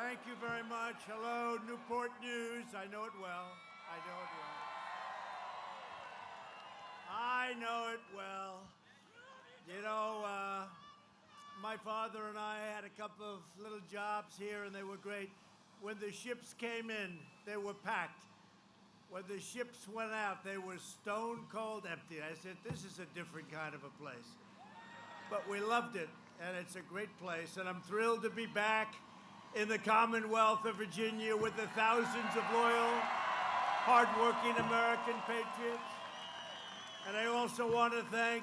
Thank you very much. Hello, Newport News. I know it well. I know it well. I know it well. You know, my father and I had a couple of little jobs here, and they were great. When the ships came in, they were packed. When the ships went out, they were stone cold empty. I said, this is a different kind of a place. But we loved it, and it's a great place. And I'm thrilled to be back in the Commonwealth of Virginia with the thousands of loyal, hardworking American patriots. And I also want to thank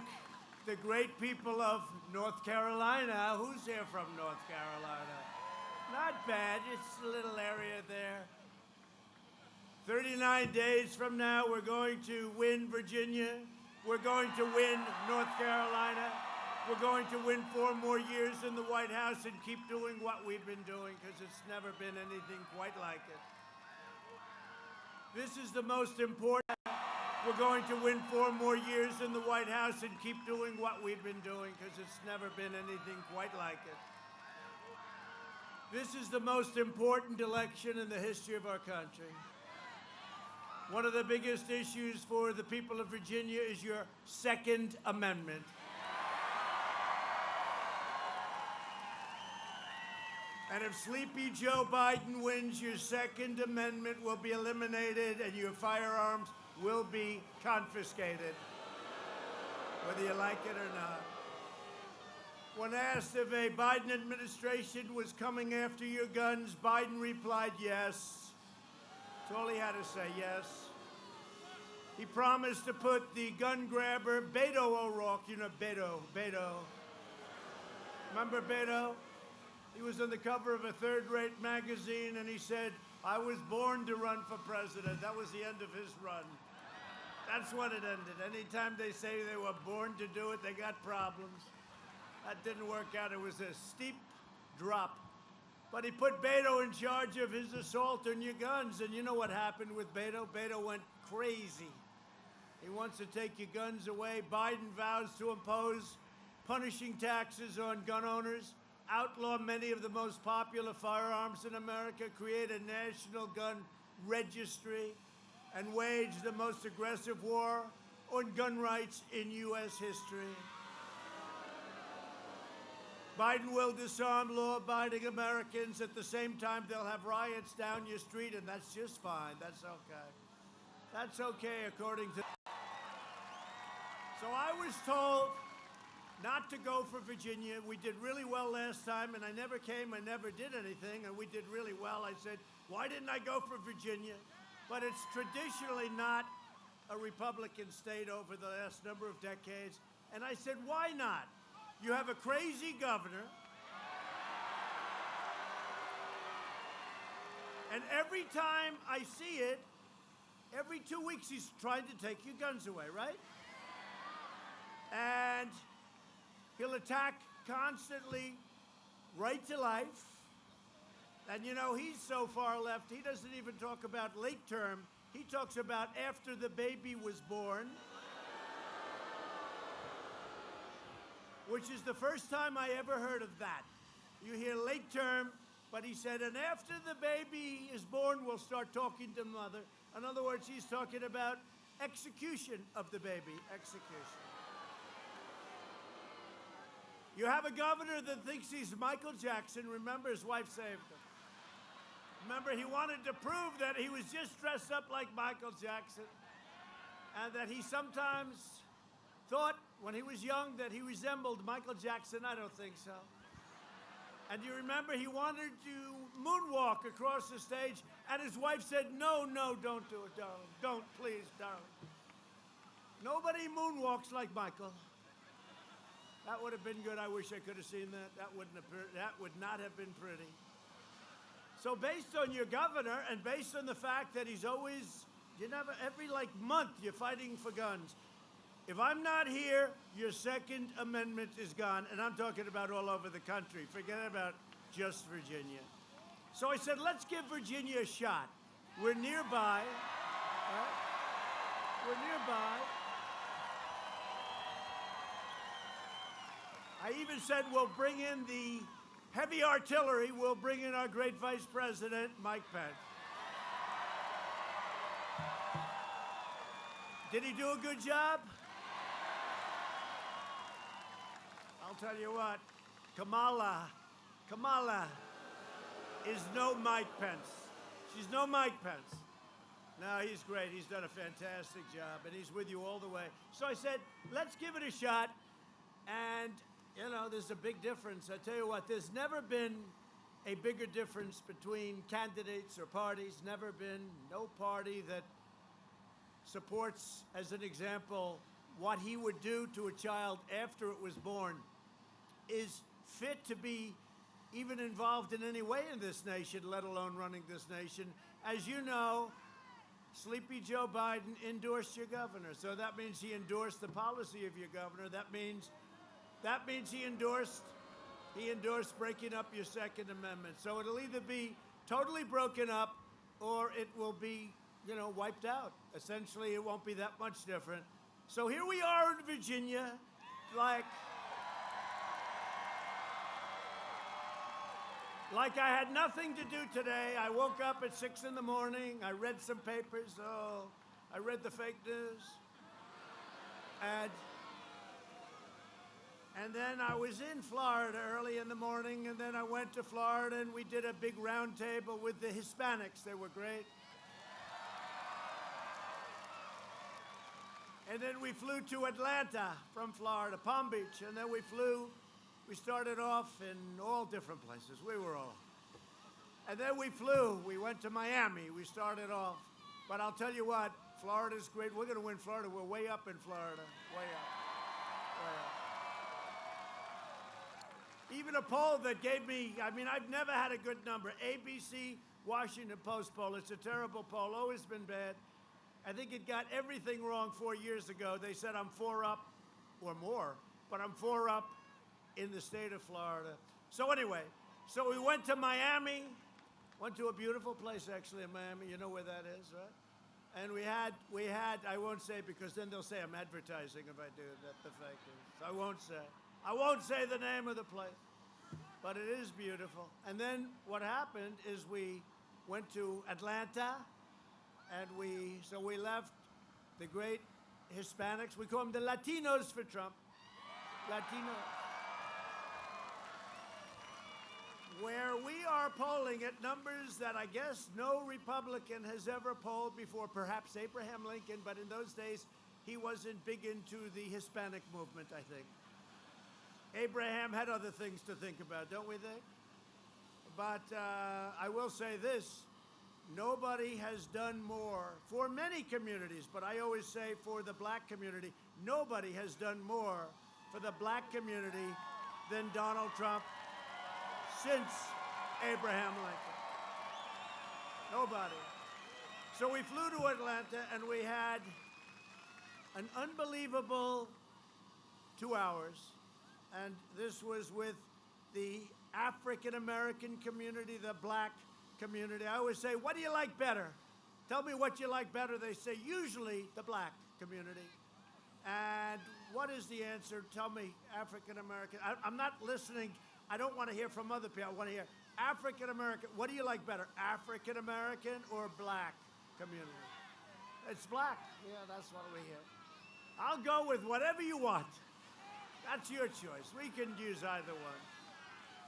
the great people of North Carolina. Who's here from North Carolina? Not bad, it's a little area there. 39 days from now, we're going to win Virginia. We're going to win North Carolina. We're going to win 4 more years in the White House and keep doing what we've been doing, because it's never been anything quite like it. This is the most important. We're going to win 4 more years in the White House and keep doing what we've been doing, because it's never been anything quite like it. This is the most important election in the history of our country. One of the biggest issues for the people of Virginia is your Second Amendment. And if Sleepy Joe Biden wins, your Second Amendment will be eliminated and your firearms will be confiscated, whether you like it or not. When asked if a Biden administration was coming after your guns, Biden replied yes. That's all he had to say, yes. He promised to put the gun grabber, Beto O'Rourke, you know Beto. Remember Beto? He was on the cover of a third-rate magazine, and he said, I was born to run for president. That was the end of his run. That's when it ended. Anytime they say they were born to do it, they got problems. That didn't work out. It was a steep drop. But he put Beto in charge of his assault on your guns, and you know what happened with Beto? Beto went crazy. He wants to take your guns away. Biden vows to impose punishing taxes on gun owners, outlaw many of the most popular firearms in America, create a national gun registry, and wage the most aggressive war on gun rights in U.S. history. Biden will disarm law-abiding Americans. At the same time, they'll have riots down your street, and that's just fine. That's okay. That's okay, according to... So I was told not to go for Virginia. We did really well last time, and I never came, I never did anything, and we did really well. I said, why didn't I go for Virginia? But it's traditionally not a Republican state over the last number of decades. And I said, why not? You have a crazy governor, and every time I see it, every 2 weeks he's trying to take your guns away, right? And he'll attack constantly right to life. And you know, he's so far left, he doesn't even talk about late term. He talks about after the baby was born, which is the first time I ever heard of that. You hear late term, but he said, and after the baby is born, we'll start talking to mother. In other words, he's talking about execution of the baby, execution. You have a governor that thinks he's Michael Jackson. Remember, his wife saved him. Remember, he wanted to prove that he was just dressed up like Michael Jackson, and that he sometimes thought when he was young that he resembled Michael Jackson. I don't think so. And you remember he wanted to moonwalk across the stage, and his wife said, no, don't do it, darling. Don't, please, darling. Nobody moonwalks like Michael. That would have been good. I wish I could have seen that. That would not have been pretty. So based on your governor, and based on the fact that he's always, every month you're fighting for guns. If I'm not here, your Second Amendment is gone, and I'm talking about all over the country. Forget about just Virginia. So I said, let's give Virginia a shot. We're nearby. Right? We're nearby. I even said we'll bring in the Heavy artillery will bring in our great Vice President, Mike Pence. Did he do a good job? I'll tell you what, Kamala is no Mike Pence. She's no Mike Pence. No, he's great. He's done a fantastic job, and he's with you all the way. So I said, let's give it a shot. And, you know, there's a big difference. I tell you what, there's never been a bigger difference between candidates or parties. Never been. No party that supports, as an example, what he would do to a child after it was born is fit to be even involved in any way in this nation, let alone running this nation. As you know, Sleepy Joe Biden endorsed your governor. So that means he endorsed the policy of your governor. That means he endorsed breaking up your Second Amendment. So it'll either be totally broken up or it will be, you know, wiped out. Essentially, it won't be that much different. So here we are in Virginia, like I had nothing to do today. I woke up at 6 in the morning. I read some papers. Oh, I read the fake news. And then I was in Florida early in the morning, and then I went to Florida, and we did a big round table with the Hispanics. They were great. And then we flew to Atlanta from Florida, Palm Beach, and then we started off in all different places. We were all. And then we went to Miami. We started off. But I'll tell you what, Florida's great. We're going to win Florida. We're way up in Florida. Way up. Way up. Even a poll that gave me, I mean, I've never had a good number. ABC, Washington Post poll. It's a terrible poll. Always been bad. I think it got everything wrong 4 years ago. They said I'm 4 up or more, but I'm 4 up in the state of Florida. So anyway, so we went to Miami, went to a beautiful place actually in Miami. You know where that is, right? And we had, I won't say because then they'll say I'm advertising if I do that, the fact is. I won't say the name of the place, but it is beautiful. And then what happened is we went to Atlanta, and we left the great Hispanics. We call them the Latinos for Trump. Latinos. Where we are polling at numbers that I guess no Republican has ever polled before, perhaps Abraham Lincoln, but in those days, he wasn't big into the Hispanic movement, I think. Abraham had other things to think about, don't we think? But I will say this. Nobody has done more for many communities, but I always say for the black community, nobody has done more for the black community than Donald Trump since Abraham Lincoln. Nobody. So we flew to Atlanta, and we had an unbelievable 2 hours, and this was with the African-American community, the black community. I always say, what do you like better? Tell me what you like better. They say, usually the black community. And what is the answer? Tell me, African-American. I'm not listening. I don't want to hear from other people. I want to hear African-American. What do you like better, African-American or black community? It's black. Yeah, that's what we hear. I'll go with whatever you want. That's your choice. We can use either one.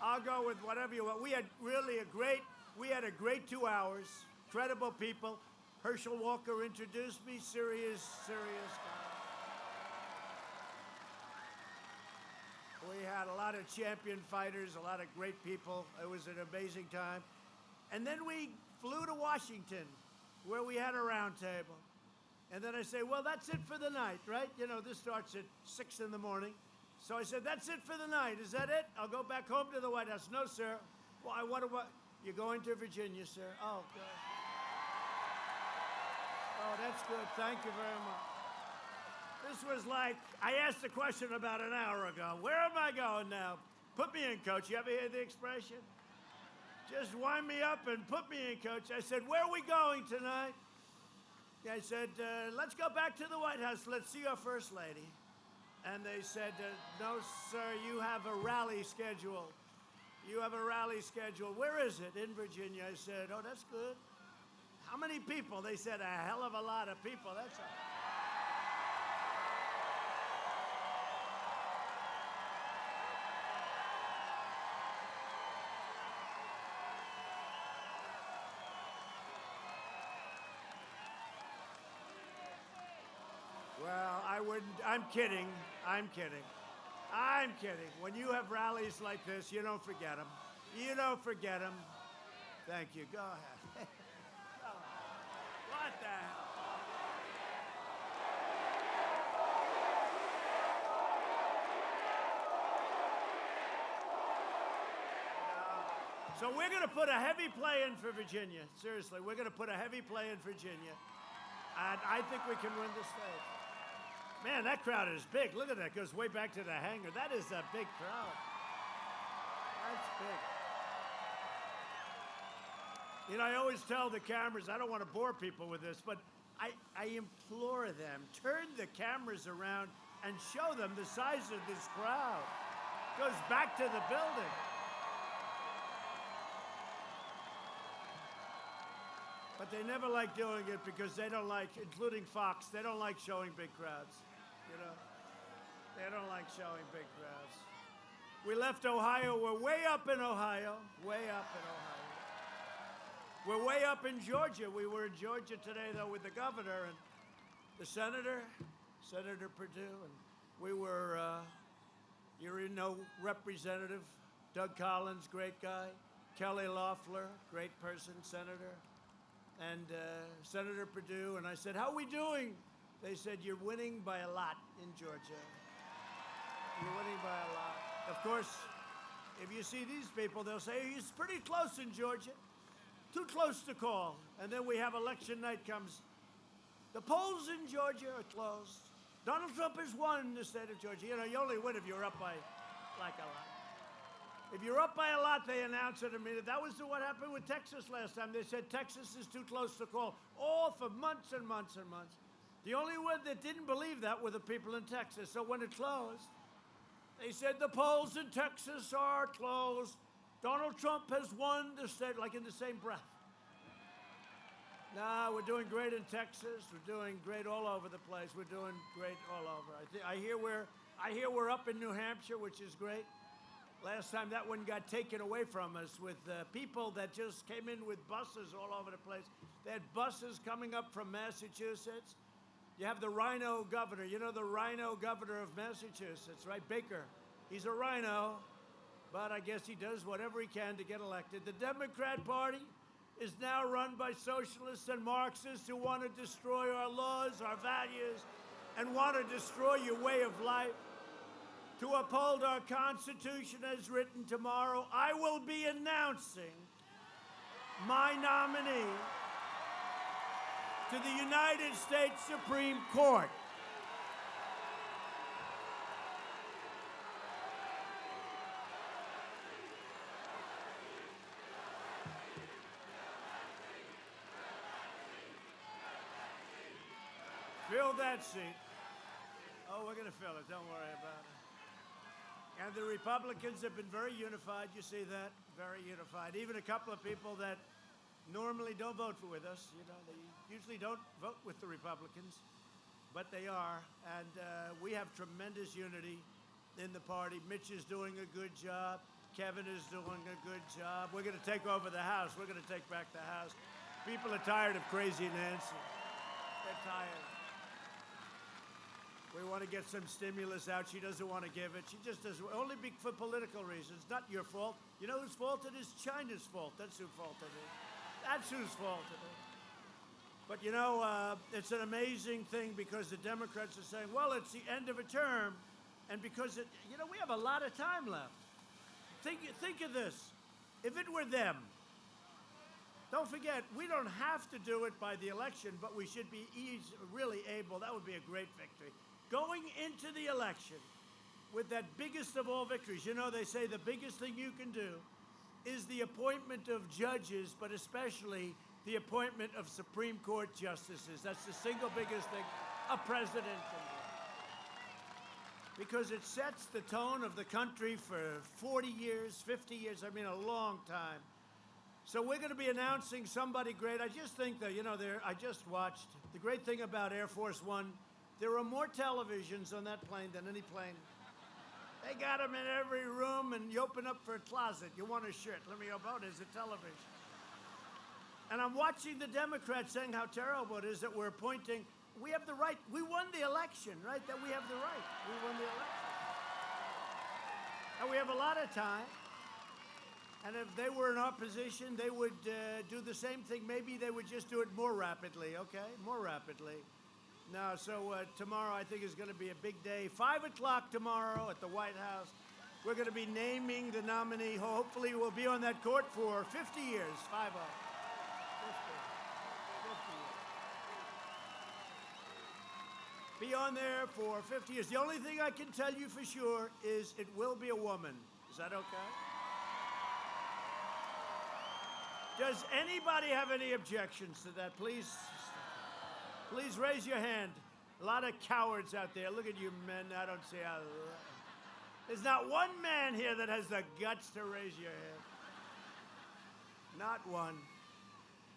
I'll go with whatever you want. We had really a great 2 hours. Credible people. Herschel Walker introduced me. Serious guy. We had a lot of champion fighters, a lot of great people. It was an amazing time. And then we flew to Washington, where we had a round table. And then I say, well, that's it for the night, right? You know, this starts at 6 in the morning. So I said, that's it for the night. Is that it? I'll go back home to the White House. No, sir. Well, what? You're going to Virginia, sir. Oh, good. Oh, that's good. Thank you very much. This was like, I asked the question about an hour ago. Where am I going now? Put me in, coach. You ever hear the expression? Just wind me up and put me in, coach. I said, where are we going tonight? I said, let's go back to the White House. Let's see our first lady. And they said, no, sir, you have a rally scheduled. You have a rally scheduled. Where is it? In Virginia. I said, oh, that's good. How many people? They said, a hell of a lot of people. That's a... Well, I wouldn't. I'm kidding. I'm kidding. I'm kidding. When you have rallies like this, you don't forget them. You don't forget them. Thank you. Go ahead. Go ahead. What the hell? So we're going to put a heavy play in for Virginia. Seriously, we're going to put a heavy play in Virginia. And I think we can win the state. Man, that crowd is big. Look at that. It goes way back to the hangar. That is a big crowd. That's big. You know, I always tell the cameras, I don't want to bore people with this, but I implore them, turn the cameras around and show them the size of this crowd. It goes back to the building. But they never like doing it because they don't like, including Fox, they don't like showing big crowds. You know, they don't like showing big crowds. We left Ohio. We're way up in Ohio. Way up in Ohio. We're way up in Georgia. We were in Georgia today, though, with the governor and the senator, Senator Perdue. And we were, you know, Representative Doug Collins, great guy. Kelly Loeffler, great person, senator. And Senator Perdue, and I said, how are we doing? They said, you're winning by a lot in Georgia. You're winning by a lot. Of course, if you see these people, they'll say, he's pretty close in Georgia. Too close to call. And then we have election night comes. The polls in Georgia are closed. Donald Trump has won the state of Georgia. You know, you only win if you're up by like a lot. If you're up by a lot, they announce it immediately. That was what happened with Texas last time. They said Texas is too close to call. All for months and months and months. The only one that didn't believe that were the people in Texas. So when it closed, they said the polls in Texas are closed. Donald Trump has won the state, like in the same breath. Nah, we're doing great in Texas. We're doing great all over the place. We're doing great all over. I hear we're up in New Hampshire, which is great. Last time that one got taken away from us with people that just came in with buses all over the place. They had buses coming up from Massachusetts. You have the rhino governor. You know the rhino governor of Massachusetts, right? Baker. He's a rhino, but I guess he does whatever he can to get elected. The Democrat Party is now run by socialists and Marxists who want to destroy our laws, our values, and want to destroy your way of life. To uphold our Constitution as written tomorrow, I will be announcing my nominee to the United States Supreme Court. Fill that seat. Oh, we're going to fill it. Don't worry about it. And the Republicans have been very unified. You see that? Very unified. Even a couple of people that normally don't vote with us, you know, they usually don't vote with the Republicans, but they are. And we have tremendous unity in the party. Mitch is doing a good job. Kevin is doing a good job. We're going to take over the House. We're going to take back the House. People are tired of crazy Nancy. They're tired. We want to get some stimulus out. She doesn't want to give it. She just does only for political reasons. Not your fault. You know whose fault it is? China's fault. That's whose fault it is. That's whose fault it is. But you know, it's an amazing thing because the Democrats are saying, well, it's the end of a term, and because you know, we have a lot of time left. Think of this. If it were them, don't forget, we don't have to do it by the election, but we should be really able. That would be a great victory. Going into the election with that biggest of all victories. You know, they say the biggest thing you can do is the appointment of judges, but especially the appointment of Supreme Court justices. That's the single biggest thing a president can do. because it sets the tone of the country for 40 years, 50 years, I mean a long time. So we're going to be announcing somebody great. I just think that, I just watched. The great thing about Air Force One, there are more televisions on that plane than any plane. They got them in every room, and you open up for a closet. You want a shirt. Let me open. Oh, there's a television. And I'm watching the Democrats saying how terrible it is that we're appointing. We have the right. We won the election, right? That we have the right. We won the election. And we have a lot of time. And if they were in opposition, they would do the same thing. Maybe they would just do it more rapidly, okay? More rapidly. No, so tomorrow I think is going to be a big day. 5 o'clock tomorrow at the White House. We're going to be naming the nominee. Hopefully we'll be on that court for 50 years. 50. 50 years. Be on there for 50 years. The only thing I can tell you for sure is it will be a woman. Is that okay? Does anybody have any objections to that? Please raise your hand. A lot of cowards out there. Look at you men. I don't see how. There's not one man here that has the guts to raise your hand. Not one.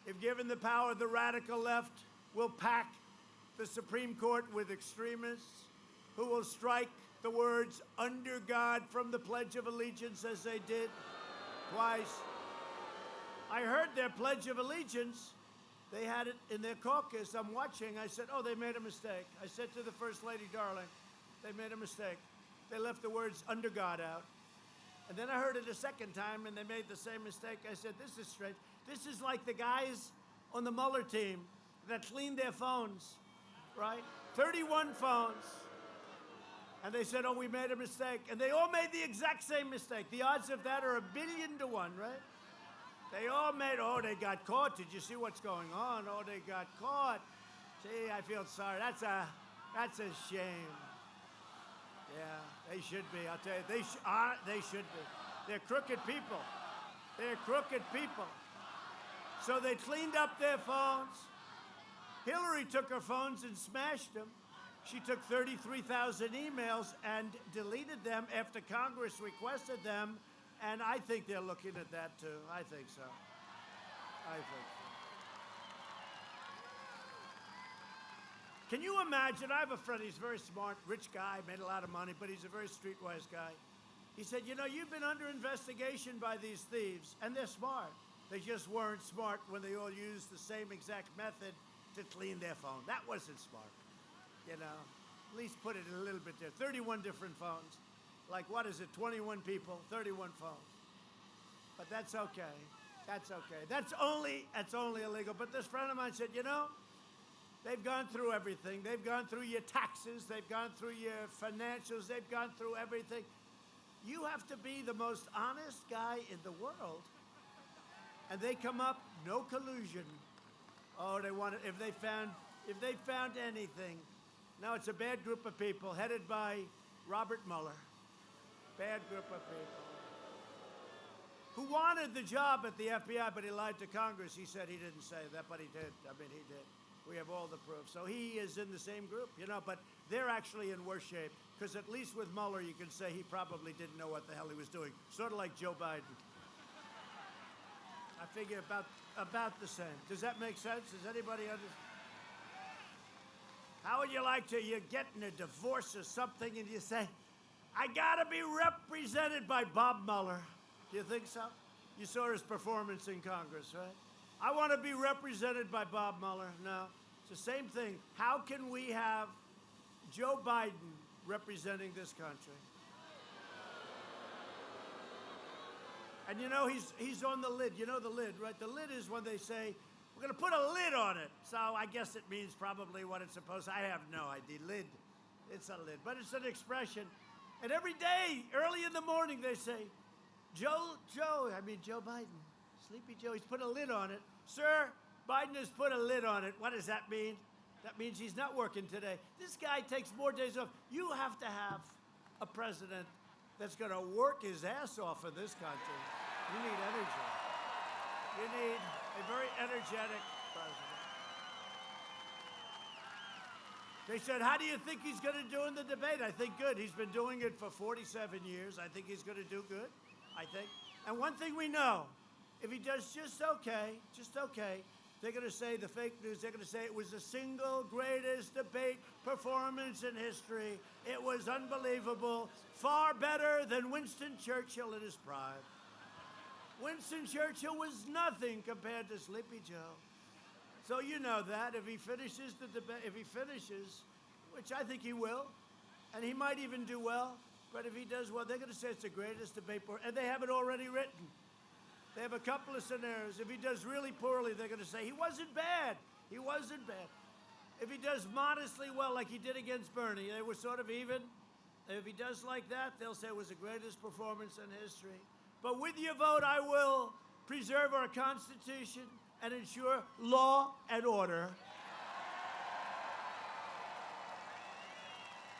If given the power, the radical left will pack the Supreme Court with extremists who will strike the words "under God" from the Pledge of Allegiance as they did twice. I heard their Pledge of Allegiance. They had it in their caucus. I'm watching. I said, oh, they made a mistake. I said to the First Lady, darling, they made a mistake. They left the words "under God" out. And then I heard it a second time, and they made the same mistake. I said, this is strange. This is like the guys on the Mueller team that cleaned their phones, right? 31 phones. And they said, oh, we made a mistake. And they all made the exact same mistake. The odds of that are 1,000,000,000 to 1, right? They all made, oh, they got caught. Did you see what's going on? Oh, they got caught. Gee, I feel sorry. That's a shame. Yeah, they should be. I'll tell you, they should be. They're crooked people. They're crooked people. So they cleaned up their phones. Hillary took her phones and smashed them. She took 33,000 emails and deleted them after Congress requested them. And I think they're looking at that, too. I think so. I think so. Can you imagine? I have a friend. He's a very smart, rich guy, made a lot of money, but he's a very streetwise guy. He said, you've been under investigation by these thieves, and they're smart. They just weren't smart when they all used the same exact method to clean their phone. That wasn't smart. At least put it a little bit there. 31 different phones. Like, what is it, 21 people, 31 phones. But that's okay. That's okay. That's only illegal. But this friend of mine said, they've gone through everything. They've gone through your taxes. They've gone through your financials. They've gone through everything. You have to be the most honest guy in the world. And they come up, no collusion. Oh, they want it, if they found anything. No, it's a bad group of people headed by Robert Mueller. Bad group of people. Who wanted the job at the FBI, but he lied to Congress. He said he didn't say that, but he did. I mean, he did. We have all the proof. So he is in the same group, but they're actually in worse shape. Because at least with Mueller, you can say he probably didn't know what the hell he was doing. Sort of like Joe Biden. I figure about the same. Does that make sense? Does anybody understand? How would you like to, you're getting a divorce or something, and you say, I gotta be represented by Bob Mueller. Do you think so? You saw his performance in Congress, right? I want to be represented by Bob Mueller. No, it's the same thing. How can we have Joe Biden representing this country? And he's on the lid. You know the lid, right? The lid is when they say, we're going to put a lid on it. So I guess it means probably what it's supposed to. I have no idea. Lid. It's a lid. But it's an expression. And every day, early in the morning, they say, Joe Biden, Sleepy Joe, he's put a lid on it. Sir, Biden has put a lid on it. What does that mean? That means he's not working today. This guy takes more days off. You have to have a president that's going to work his ass off in this country. You need energy. You need a very energetic president. They said, how do you think he's going to do in the debate? I think good. He's been doing it for 47 years. I think he's going to do good, I think. And one thing we know, if he does just okay, they're going to say, the fake news, they're going to say it was the single greatest debate performance in history. It was unbelievable, far better than Winston Churchill in his prime. Winston Churchill was nothing compared to Sleepy Joe. So you know that if he finishes the debate, which I think he will, and he might even do well, but if he does well, they're going to say it's the greatest debate, and they have it already written. They have a couple of scenarios. If he does really poorly, they're going to say he wasn't bad. He wasn't bad. If he does modestly well, like he did against Bernie, they were sort of even. If he does like that, they'll say it was the greatest performance in history. But with your vote, I will preserve our Constitution and ensure law and order.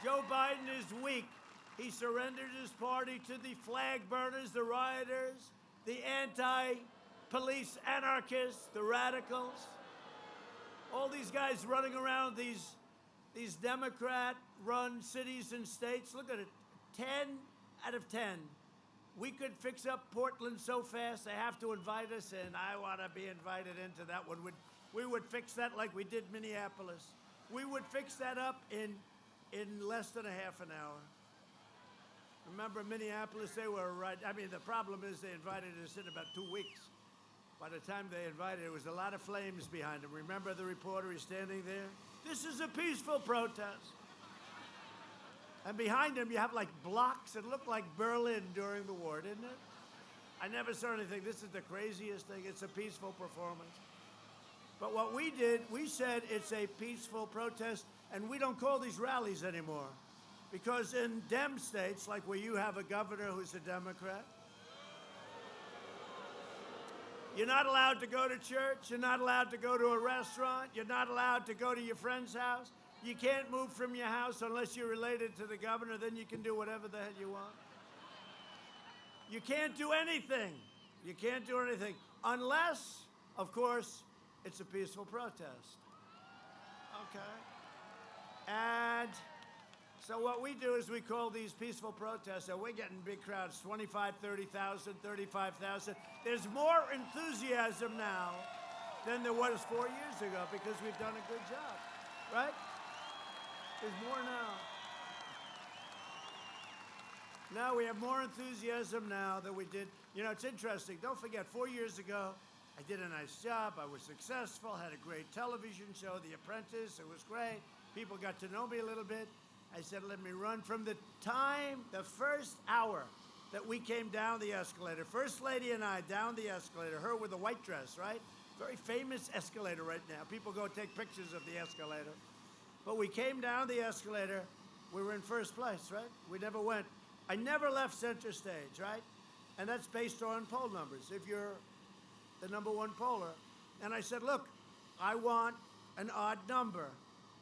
Joe Biden is weak. He surrendered his party to the flag burners, the rioters, the anti-police anarchists, the radicals. All these guys running around these Democrat-run cities and states. Look at it, 10 out of 10. We could fix up Portland so fast, they have to invite us in. I want to be invited into that one. We would fix that like we did Minneapolis. We would fix that up in less than a half an hour. Remember Minneapolis, they were right. I mean, the problem is they invited us in about 2 weeks. By the time they invited, there was a lot of flames behind them. Remember the reporter is standing there? This is a peaceful protest. And behind him, you have like blocks that look like Berlin during the war, didn't it? I never saw anything. This is the craziest thing. It's a peaceful performance. But what we did, we said it's a peaceful protest, and we don't call these rallies anymore. Because in Dem states, like where you have a governor who's a Democrat, you're not allowed to go to church, you're not allowed to go to a restaurant, you're not allowed to go to your friend's house. You can't move from your house unless you're related to the governor, then you can do whatever the hell you want. You can't do anything. You can't do anything unless, of course, it's a peaceful protest. Okay? And so what we do is we call these peaceful protests, and we're getting big crowds, 25, 30,000, 35,000. There's more enthusiasm now than there was 4 years ago because we've done a good job, right? There's more now. Now we have more enthusiasm now than we did. You know, it's interesting. Don't forget, 4 years ago, I did a nice job. I was successful, had a great television show, The Apprentice. It was great. People got to know me a little bit. I said, let me run from the first hour that we came down the escalator. First lady and I down the escalator, her with a white dress, right? Very famous escalator right now. People go take pictures of the escalator. But we came down the escalator. We were in first place, right? We never went. I never left center stage, right? And that's based on poll numbers. If you're the number one poller. And I said, look, I want an odd number.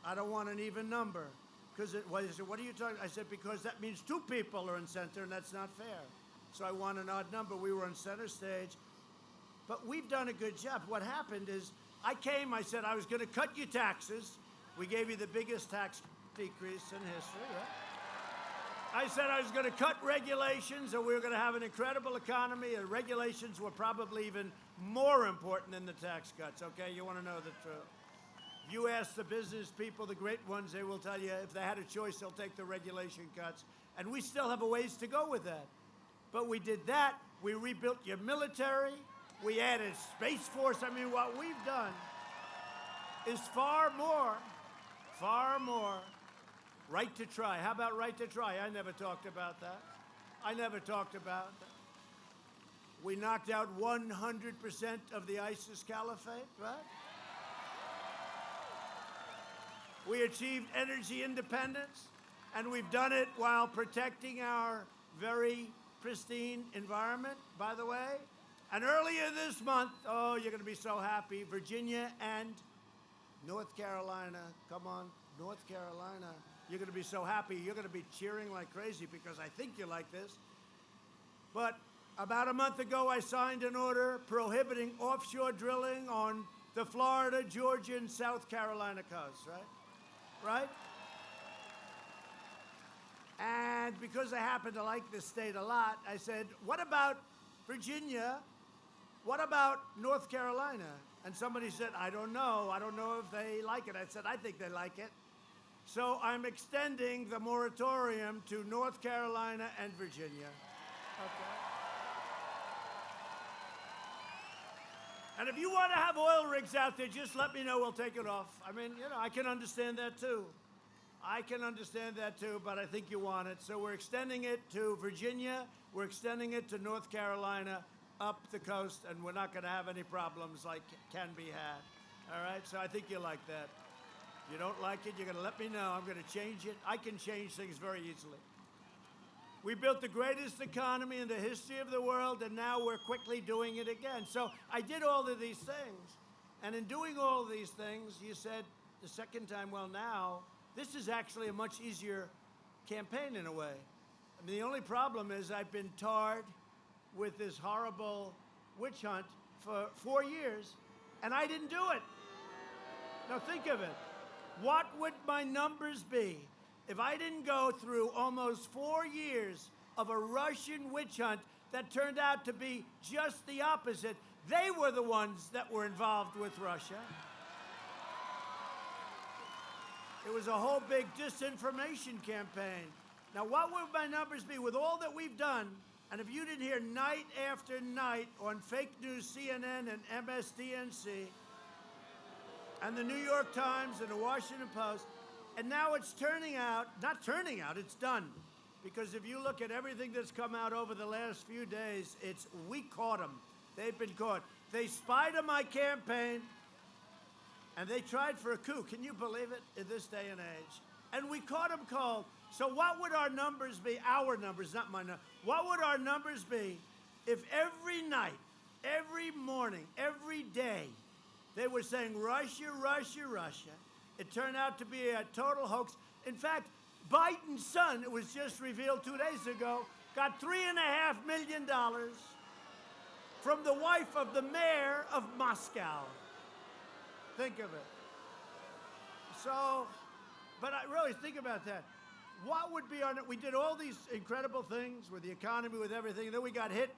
I don't want an even number. Because they said, what are you talking? I said, because that means two people are in center, and that's not fair. So I want an odd number. We were on center stage. But we've done a good job. What happened is I said I was going to cut your taxes. We gave you the biggest tax decrease in history, right? I said I was going to cut regulations, and we were going to have an incredible economy, and regulations were probably even more important than the tax cuts, okay? You want to know the truth. If you ask the business people, the great ones, they will tell you if they had a choice, they'll take the regulation cuts. And we still have a ways to go with that. But we did that. We rebuilt your military. We added Space Force. I mean, what we've done is far more. Right to try. How about right to try? I never talked about that. We knocked out 100% of the ISIS caliphate, right? We achieved energy independence, and we've done it while protecting our very pristine environment, by the way. And earlier this month, oh, you're going to be so happy, Virginia and North Carolina, come on, North Carolina, you're going to be so happy. You're going to be cheering like crazy because I think you like this. But about a month ago, I signed an order prohibiting offshore drilling on the Florida, Georgia, and South Carolina coast, right? And because I happen to like this state a lot, I said, what about Virginia? What about North Carolina? And somebody said, I don't know. I don't know if they like it. I said, I think they like it. So I'm extending the moratorium to North Carolina and Virginia. Okay. And if you want to have oil rigs out there, just let me know. We'll take it off. I mean, you know, I can understand that too. I can understand that too, but I think you want it. So we're extending it to Virginia. We're extending it to North Carolina, up the coast, and we're not going to have any problems like can be had. All right? So I think you like that. If you don't like it, you're going to let me know. I'm going to change it. I can change things very easily. We built the greatest economy in the history of the world, and now we're quickly doing it again. So I did all of these things. And in doing all of these things, you said the second time, well, now, this is actually a much easier campaign in a way. I mean, the only problem is I've been tarred with this horrible witch hunt for 4 years, and I didn't do it. Now think of it. What would my numbers be if I didn't go through almost 4 years of a Russian witch hunt that turned out to be just the opposite? They were the ones that were involved with Russia. It was a whole big disinformation campaign. Now, what would my numbers be with all that we've done? And if you didn't hear night after night on fake news, CNN and MSDNC, and the New York Times and the Washington Post, and now it's turning out, not turning out, it's done. Because if you look at everything that's come out over the last few days, it's we caught them. They've been caught. They spied on my campaign, and they tried for a coup. Can you believe it in this day and age? And we caught them cold. So what would our numbers be? Our numbers, not my numbers. What would our numbers be if every night, every morning, every day, they were saying Russia, Russia, Russia? It turned out to be a total hoax. In fact, Biden's son, it was just revealed 2 days ago, got $3.5 million from the wife of the mayor of Moscow. Think of it. So, but I really think about that. What would be our, we did all these incredible things with the economy, with everything. Then we got hit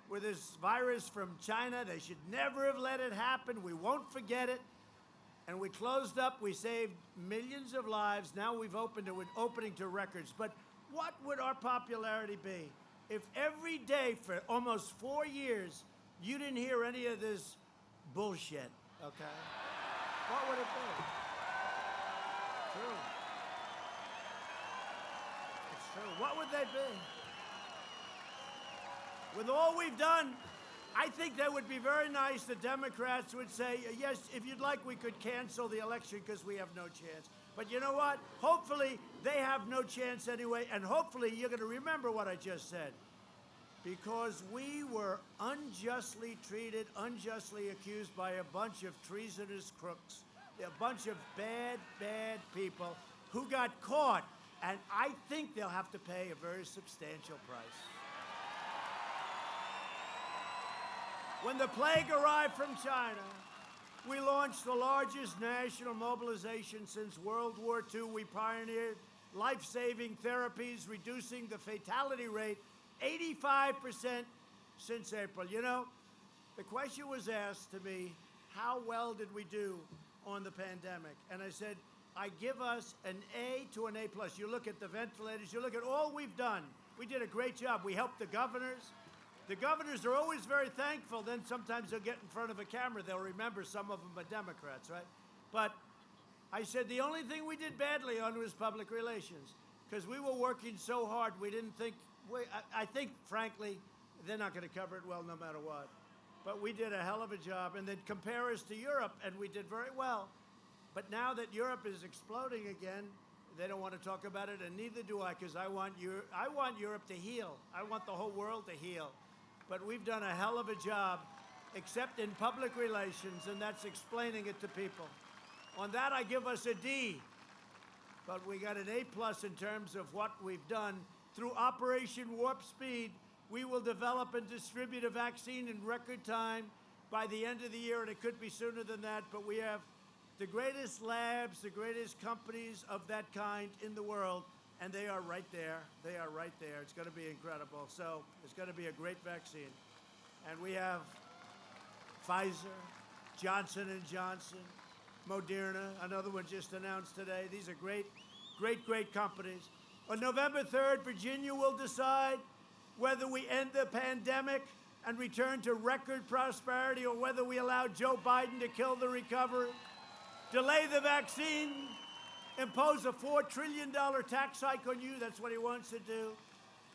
with this virus from China. They should never have let it happen. We won't forget it. And we closed up. We saved millions of lives. Now we've opened it with opening to records. But what would our popularity be if every day for almost 4 years you didn't hear any of this bullshit, okay? What would it be? True. It's true. What would they be? With all we've done, I think that would be very nice. The Democrats would say, yes, if you'd like, we could cancel the election because we have no chance. But you know what? Hopefully, they have no chance anyway, and hopefully you're going to remember what I just said. Because we were unjustly treated, unjustly accused by a bunch of treasonous crooks, a bunch of bad, bad people who got caught. And I think they'll have to pay a very substantial price. When the plague arrived from China, we launched the largest national mobilization since World War II. We pioneered life-saving therapies, reducing the fatality rate 85% since April. You know, the question was asked to me, how well did we do on the pandemic? And I said, I give us an A to an A+. You look at the ventilators, you look at all we've done. We did a great job. We helped the governors. The governors are always very thankful. Then sometimes they'll get in front of a camera. They'll remember some of them are Democrats, right? But I said the only thing we did badly on was public relations because we were working so hard. We didn't think, I think, frankly, they're not going to cover it well no matter what. But we did a hell of a job. And then compare us to Europe, and we did very well. But now that Europe is exploding again, they don't want to talk about it, and neither do I, because I want Europe to heal. I want the whole world to heal. But we've done a hell of a job, except in public relations, and that's explaining it to people. On that, I give us a D. But we got an A+ in terms of what we've done. Through Operation Warp Speed, we will develop and distribute a vaccine in record time by the end of the year, and it could be sooner than that, but we have the greatest labs, the greatest companies of that kind in the world, And they are right there. They are right there. It's going to be incredible. So it's going to be a great vaccine. And we have Pfizer, Johnson & Johnson, Moderna, another one just announced today. These are great, great, great companies. On November 3rd, Virginia will decide whether we end the pandemic and return to record prosperity or whether we allow Joe Biden to kill the recovery, delay the vaccine, impose a $4 trillion tax hike on you. That's what he wants to do.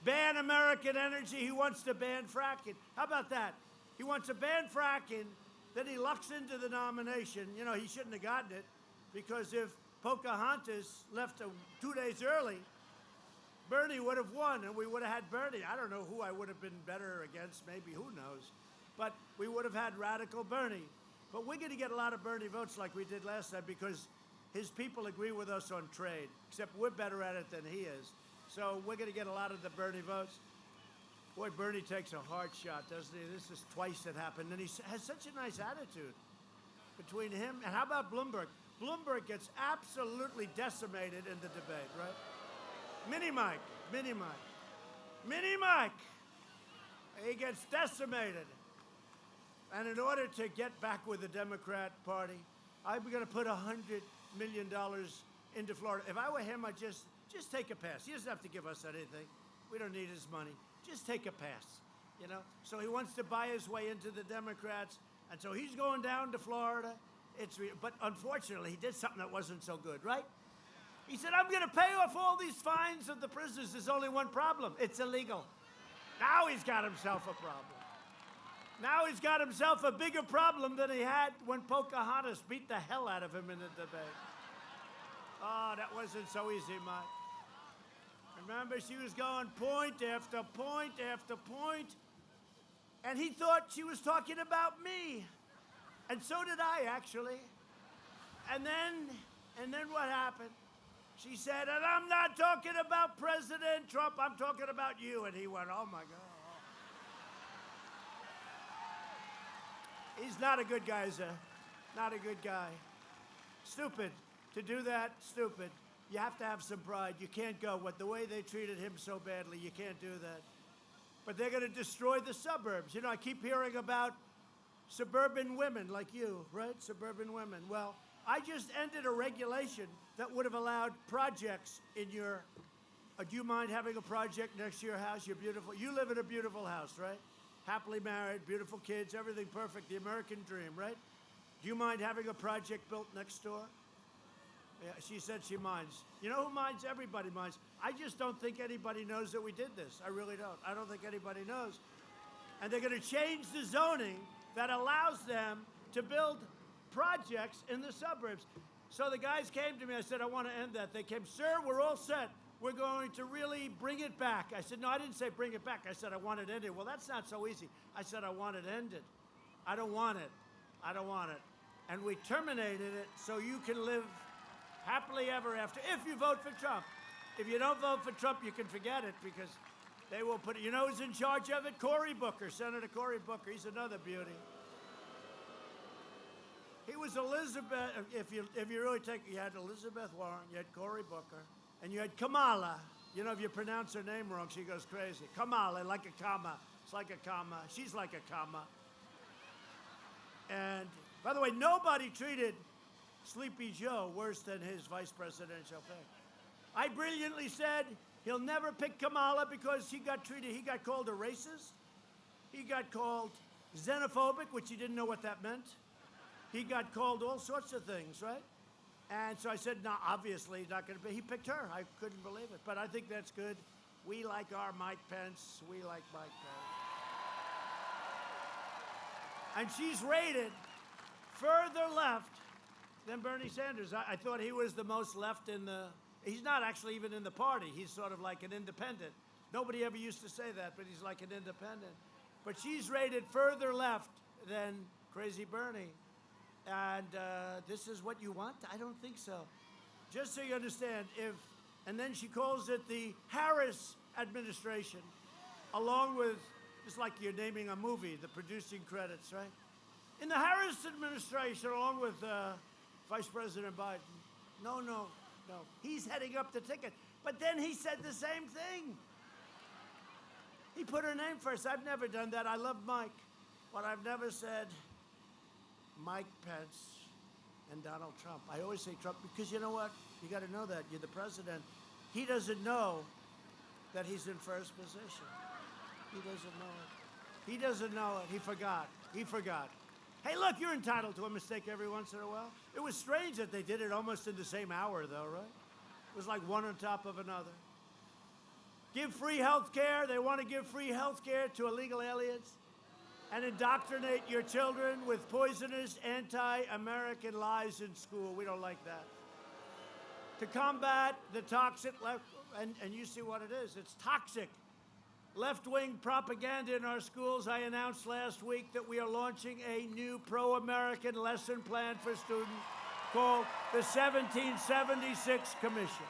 Ban American energy. He wants to ban fracking. How about that? He wants to ban fracking. Then he lucks into the nomination. You know, he shouldn't have gotten it because if Pocahontas left 2 days early, Bernie would have won, and we would have had Bernie. I don't know who I would have been better against, maybe, who knows. But we would have had radical Bernie. But we're going to get a lot of Bernie votes like we did last time because his people agree with us on trade, except we're better at it than he is. So we're going to get a lot of the Bernie votes. Boy, Bernie takes a hard shot, doesn't he? This is twice it happened. And he has such a nice attitude between him. And how about Bloomberg? Bloomberg gets absolutely decimated in the debate, right? Mini Mike. He gets decimated. And in order to get back with the Democrat Party, I'm going to put $100 million into Florida. If I were him, I'd just take a pass. He doesn't have to give us anything. We don't need his money. Just take a pass, you know? So he wants to buy his way into the Democrats, and so he's going down to Florida. But unfortunately, he did something that wasn't so good, right? He said, I'm going to pay off all these fines of the prisoners. There's only one problem. It's illegal. Now he's got himself a problem. Now he's got himself a bigger problem than he had when Pocahontas beat the hell out of him in the debate. Oh, that wasn't so easy, Mike. Remember, she was going point after point after point, and he thought she was talking about me. And so did I, actually. And then what happened? She said, and I'm not talking about President Trump, I'm talking about you. And he went, oh, my God. He's not a good guy, is he? Not a good guy. Stupid. To do that, stupid. You have to have some pride. You can't go. With the way they treated him so badly, you can't do that. But they're going to destroy the suburbs. You know, I keep hearing about suburban women like you, right? Suburban women. Well, I just ended a regulation that would have allowed projects in your... do you mind having a project next to your house? You're beautiful. You live in a beautiful house, right? Happily married, beautiful kids, everything perfect, the American dream, right? Do you mind having a project built next door? Yeah, she said she minds. You know who minds? Everybody minds. I just don't think anybody knows that we did this. I really don't. I don't think anybody knows. And they're going to change the zoning that allows them to build projects in the suburbs. So the guys came to me. I said, I want to end that. They came, sir, we're all set. We're going to really bring it back. I said, no, I didn't say bring it back. I said, I want it ended. Well, that's not so easy. I said, I want it ended. I don't want it. I don't want it. And we terminated it so you can live happily ever after, if you vote for Trump. If you don't vote for Trump, you can forget it because they will put it. You know who's in charge of it? Cory Booker, Senator Cory Booker. He's another beauty. He was Elizabeth, if you really take, you had Elizabeth Warren, you had Cory Booker, and you had Kamala. You know, if you pronounce her name wrong, she goes crazy. Kamala, like a comma. It's like a comma. She's like a comma. And, by the way, nobody treated Sleepy Joe worse than his vice presidential pick. I brilliantly said he'll never pick Kamala because he got called a racist. He got called xenophobic, which he didn't know what that meant. He got called all sorts of things, right? And so I said, no, obviously he's not going to be. He picked her. I couldn't believe it. But I think that's good. We like our Mike Pence. We like Mike Pence. And she's rated further left than Bernie Sanders. I thought he was the most left in the... He's not actually even in the party. He's sort of like an independent. Nobody ever used to say that, but he's like an independent. But she's rated further left than Crazy Bernie. And this is what you want? I don't think so. Just so you understand, and then she calls it the Harris administration, along with, it's like you're naming a movie, the producing credits, right? In the Harris administration, along with Vice President Biden. No. He's heading up the ticket. But then he said the same thing. He put her name first. I've never done that. I love Mike. But I've never said Mike Pence and Donald Trump. I always say Trump because you know what? You got to know that. You're the president. He doesn't know that he's in first position. He doesn't know it. He doesn't know it. He forgot. He forgot. Hey, look, you're entitled to a mistake every once in a while. It was strange that they did it almost in the same hour, though, right? It was like one on top of another. Give free health care. They want to give free health care to illegal aliens and indoctrinate your children with poisonous anti-American lies in school. We don't like that. To combat the toxic left, and you see what it is. It's toxic left-wing propaganda in our schools. I announced last week that we are launching a new pro-American lesson plan for students called the 1776 Commission.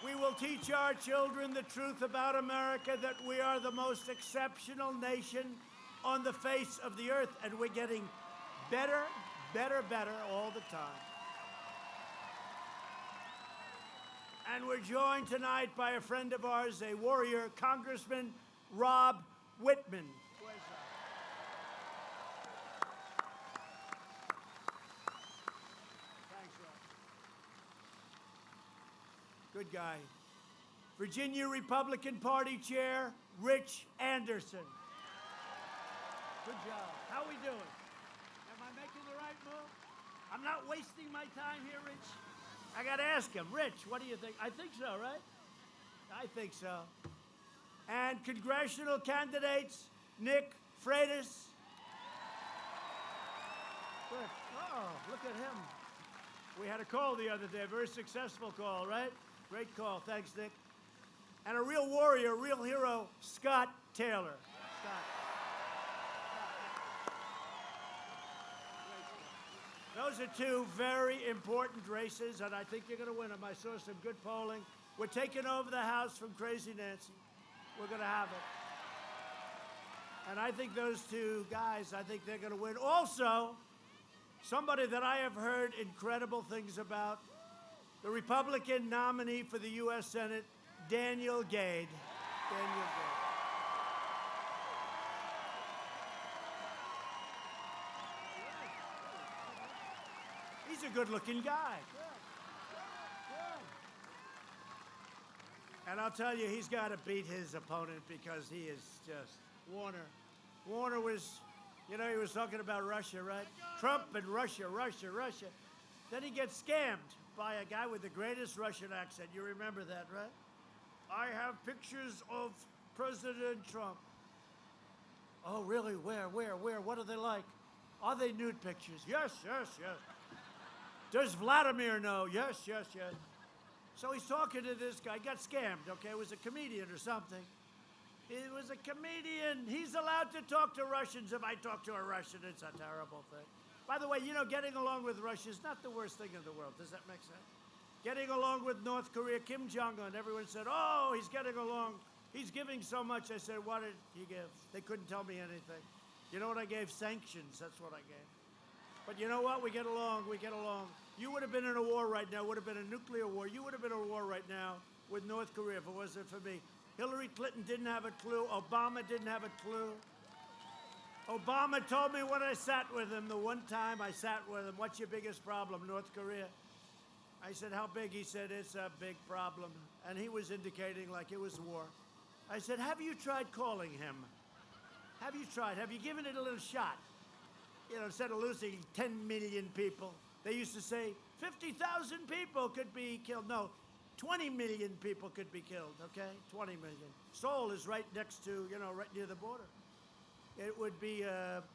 We will teach our children the truth about America, that we are the most exceptional nation on the face of the earth, and we're getting better, better, better all the time. And we're joined tonight by a friend of ours, a warrior, Congressman Rob Whitman. Thanks, Rob. Good guy. Virginia Republican Party Chair, Rich Anderson. Good job. How are we doing? Am I making the right move? I'm not wasting my time here, Rich. I got to ask him. Rich, what do you think? I think so, right? I think so. And congressional candidates, Nick Freitas. Good. Oh, look at him. We had a call the other day, a very successful call, right? Great call. Thanks, Nick. And a real warrior, a real hero, Scott Taylor. Scott. Those are two very important races, and I think you're going to win them. I saw some good polling. We're taking over the House from Crazy Nancy. We're going to have it. And I think those two guys, I think they're going to win. Also, somebody that I have heard incredible things about, the Republican nominee for the U.S. Senate, Daniel Gade. Daniel Gade. He's a good-looking guy. Good. And I'll tell you, he's got to beat his opponent because he is just Warner. Warner was, you know, he was talking about Russia, right? Trump and Russia, Russia, Russia. Then he gets scammed by a guy with the greatest Russian accent. You remember that, right? I have pictures of President Trump. Oh, really? Where? What are they like? Are they nude pictures? Yes, yes, yes. Does Vladimir know? Yes, yes, yes. So he's talking to this guy. Got scammed, okay? It was a comedian or something. It was a comedian. He's allowed to talk to Russians. If I talk to a Russian, it's a terrible thing. By the way, you know, getting along with Russia is not the worst thing in the world. Does that make sense? Getting along with North Korea, Kim Jong-un, everyone said, oh, he's getting along. He's giving so much. I said, what did he give? They couldn't tell me anything. You know what I gave? Sanctions. That's what I gave. But you know what? We get along. We get along. You would have been in a war right now. Would have been a nuclear war. You would have been in a war right now with North Korea if it wasn't for me. Hillary Clinton didn't have a clue. Obama didn't have a clue. Obama told me when I sat with him, the one time I sat with him, what's your biggest problem, North Korea? I said, how big? He said, it's a big problem. And he was indicating like it was war. I said, have you tried calling him? Have you tried? Have you given it a little shot? You know, instead of losing 10 million people, they used to say 50,000 people could be killed. No, 20 million people could be killed, okay? 20 million. Seoul is right next to, you know, right near the border. It would be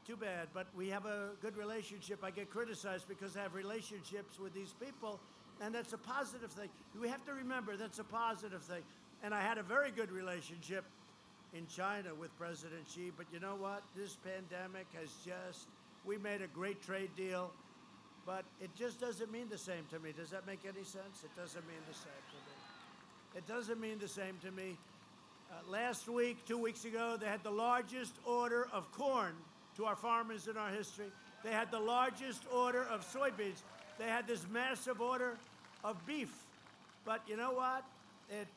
too bad, but we have a good relationship. I get criticized because I have relationships with these people, and that's a positive thing. We have to remember that's a positive thing. And I had a very good relationship in China with President Xi, but you know what? This pandemic has just, we made a great trade deal, but it just doesn't mean the same to me. Does that make any sense? It doesn't mean the same to me. It doesn't mean the same to me. Last week, 2 weeks ago, they had the largest order of corn to our farmers in our history. They had the largest order of soybeans. They had this massive order. of beef. But you know what? It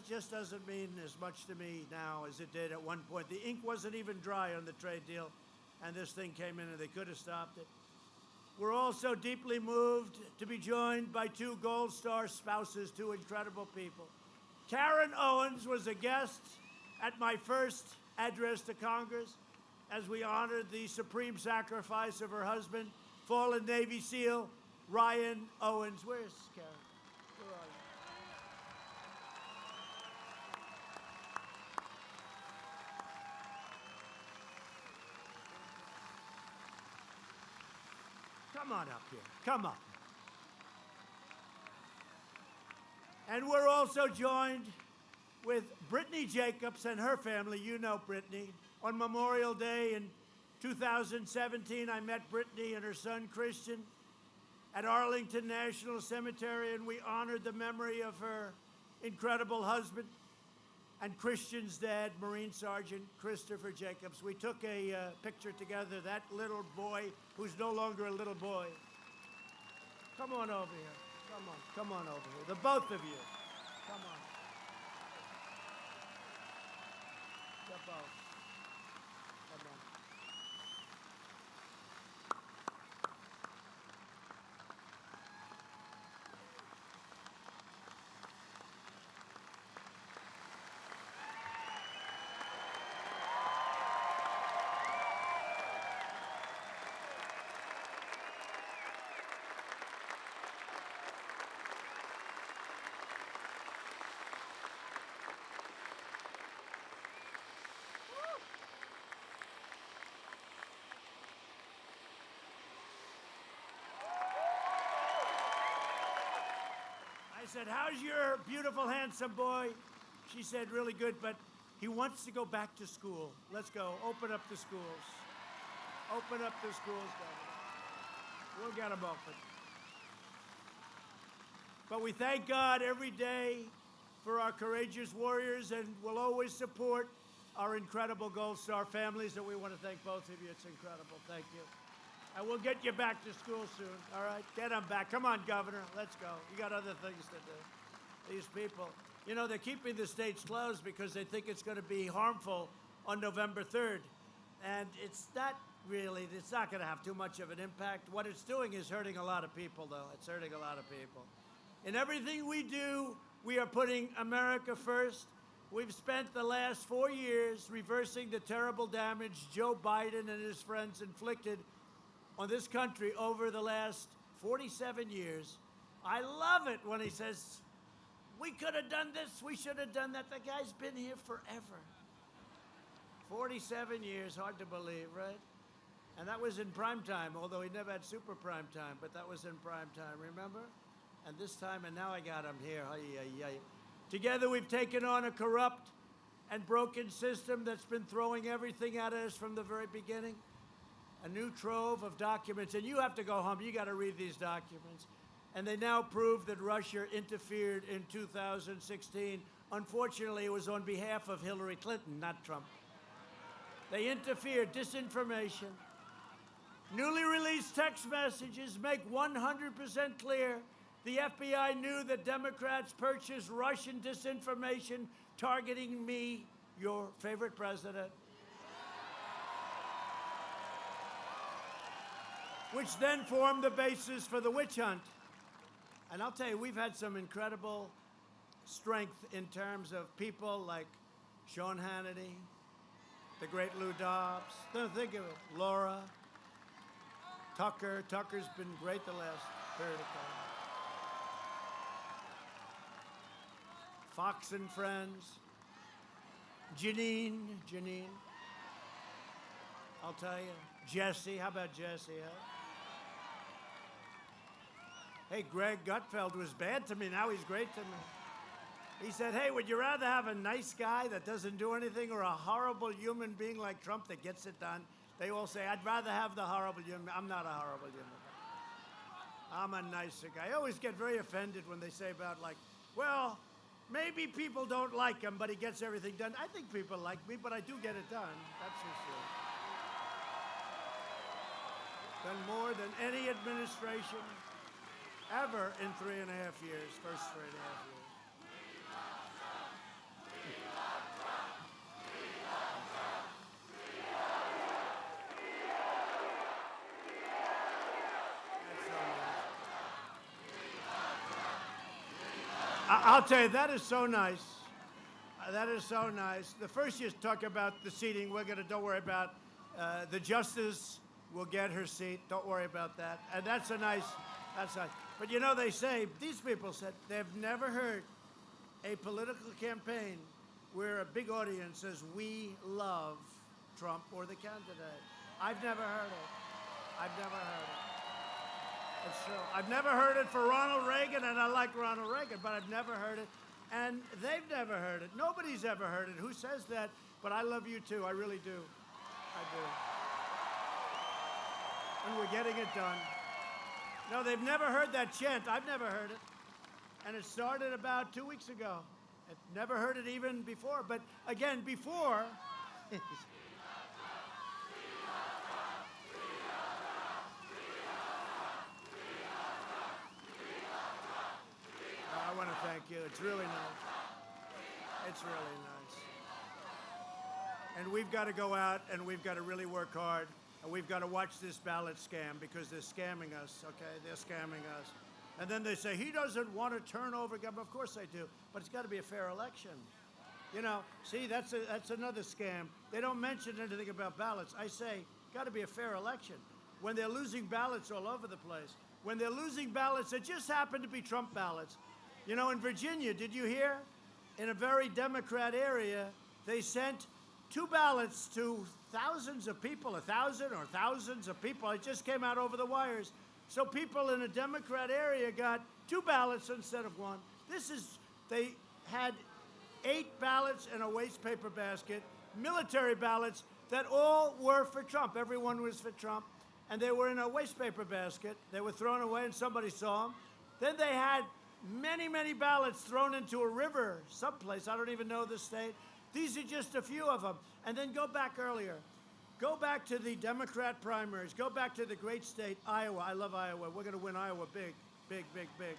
just doesn't mean as much to me now as it did at one point. The ink wasn't even dry on the trade deal, and this thing came in and they could have stopped it. We're also deeply moved to be joined by two Gold Star spouses, two incredible people. Karen Owens was a guest at my first address to Congress as we honored the supreme sacrifice of her husband, fallen Navy SEAL Ryan Owens. Where's Karen? Where are you? Come on up here. Come up. And we're also joined with Brittany Jacobs and her family. You know Brittany. On Memorial Day in 2017, I met Brittany and her son Christian at Arlington National Cemetery, and we honored the memory of her incredible husband and Christian's dad, Marine Sergeant Christopher Jacobs. We took a picture together, that little boy who's no longer a little boy. Come on over here. Come on over here. The both of you. Come on. The both. Come on. I said, how's your beautiful, handsome boy? She said, really good, but he wants to go back to school. Let's go. Open up the schools. Open up the schools, Governor. We'll get them open. But we thank God every day for our courageous warriors, and we'll always support our incredible Gold Star families, and we want to thank both of you. It's incredible. Thank you. And we'll get you back to school soon, all right? Get them back. Come on, Governor. Let's go. You got other things to do. These people, you know, they're keeping the states closed because they think it's going to be harmful on November 3rd. And it's not really, it's not going to have too much of an impact. What it's doing is hurting a lot of people, though. It's hurting a lot of people. In everything we do, we are putting America first. We've spent the last 4 years reversing the terrible damage Joe Biden and his friends inflicted on this country over the last 47 years. I love it when he says, we could have done this, we should have done that. The guy's been here forever. 47 years, hard to believe, right? And that was in prime time, although he never had super prime time, but that was in prime time, remember? And this time, and now I got him here. Together we've taken on a corrupt and broken system that's been throwing everything at us from the very beginning. A new trove of documents, and you have to go home. You got to read these documents. And they now prove that Russia interfered in 2016. Unfortunately, it was on behalf of Hillary Clinton, not Trump. They interfered, disinformation. Newly released text messages make 100% clear the FBI knew that Democrats purchased Russian disinformation targeting me, your favorite president, which then formed the basis for the witch hunt. And I'll tell you, we've had some incredible strength in terms of people like Sean Hannity, the great Lou Dobbs. Don't think of it. Laura, Tucker. Tucker's been great the last period of time. Fox and Friends. Janine. I'll tell you. Jesse. How about Jesse, huh? Hey, Greg Gutfeld was bad to me. Now he's great to me. He said, hey, would you rather have a nice guy that doesn't do anything or a horrible human being like Trump that gets it done? They all say, I'd rather have the horrible human. I'm not a horrible human. I'm a nicer guy. I always get very offended when they say about, like, well, maybe people don't like him, but he gets everything done. I think people like me, but I do get it done. That's for sure. Done more than any administration ever in 3.5 years, first 3.5 years. I'll tell you, that is so nice. That is so nice. The first you talk about the seating, don't worry about the justice will get her seat. Don't worry about that. And that's nice. But you know, they say, these people said, they've never heard a political campaign where a big audience says, we love Trump or the candidate. I've never heard it. I've never heard it. It's true. I've never heard it for Ronald Reagan, and I like Ronald Reagan, but I've never heard it. And they've never heard it. Nobody's ever heard it. Who says that? But I love you too. I really do. I do. And we're getting it done. No, they've never heard that chant. I've never heard it. And it started about 2 weeks ago. I've never heard it even before. But again, before... I want to thank you. It's really nice. It's really nice. And we've got to go out and we've got to really work hard. And we've got to watch this ballot scam because they're scamming us, okay? They're scamming us. And then they say, he doesn't want to turn over government. Of course they do. But it's got to be a fair election. You know, see, that's another scam. They don't mention anything about ballots. I say, got to be a fair election. When they're losing ballots all over the place. When they're losing ballots that just happen to be Trump ballots. You know, in Virginia, did you hear? In a very Democrat area, they sent 2 ballots to thousands of people, 1,000 or thousands of people. It just came out over the wires. So people in a Democrat area got 2 ballots instead of 1. They had 8 ballots in a waste paper basket, military ballots that all were for Trump. Everyone was for Trump. And they were in a waste paper basket. They were thrown away and somebody saw them. Then they had many, many ballots thrown into a river someplace. I don't even know the state. These are just a few of them. And then go back earlier. Go back to the Democrat primaries. Go back to the great state, Iowa. I love Iowa. We're going to win Iowa big, big, big, big.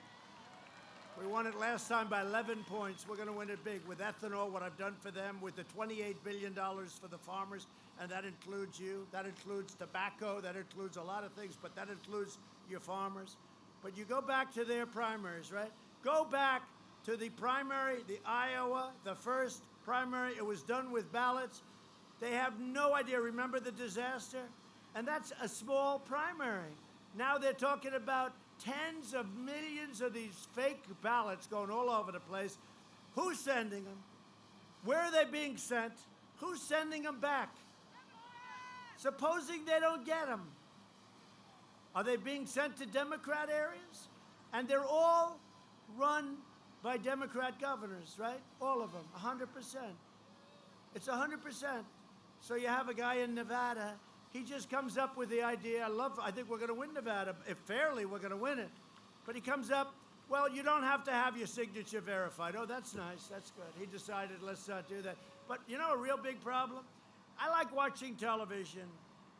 We won it last time by 11 points. We're going to win it big with ethanol, what I've done for them, with the $28 billion for the farmers, and that includes you. That includes tobacco. That includes a lot of things, but that includes your farmers. But you go back to their primaries, right? Go back to the primary, the Iowa, the first primary. It was done with ballots. They have no idea. Remember the disaster? And that's a small primary. Now they're talking about tens of millions of these fake ballots going all over the place. Who's sending them? Where are they being sent? Who's sending them back? Supposing they don't get them. Are they being sent to Democrat areas? And they're all run by Democrat governors, right? All of them, 100%. It's 100%. So you have a guy in Nevada. He just comes up with the idea. I think we're going to win Nevada. If fairly, we're going to win it. But he comes up, well, you don't have to have your signature verified. Oh, that's nice. That's good. He decided, let's not do that. But you know a real big problem? I like watching television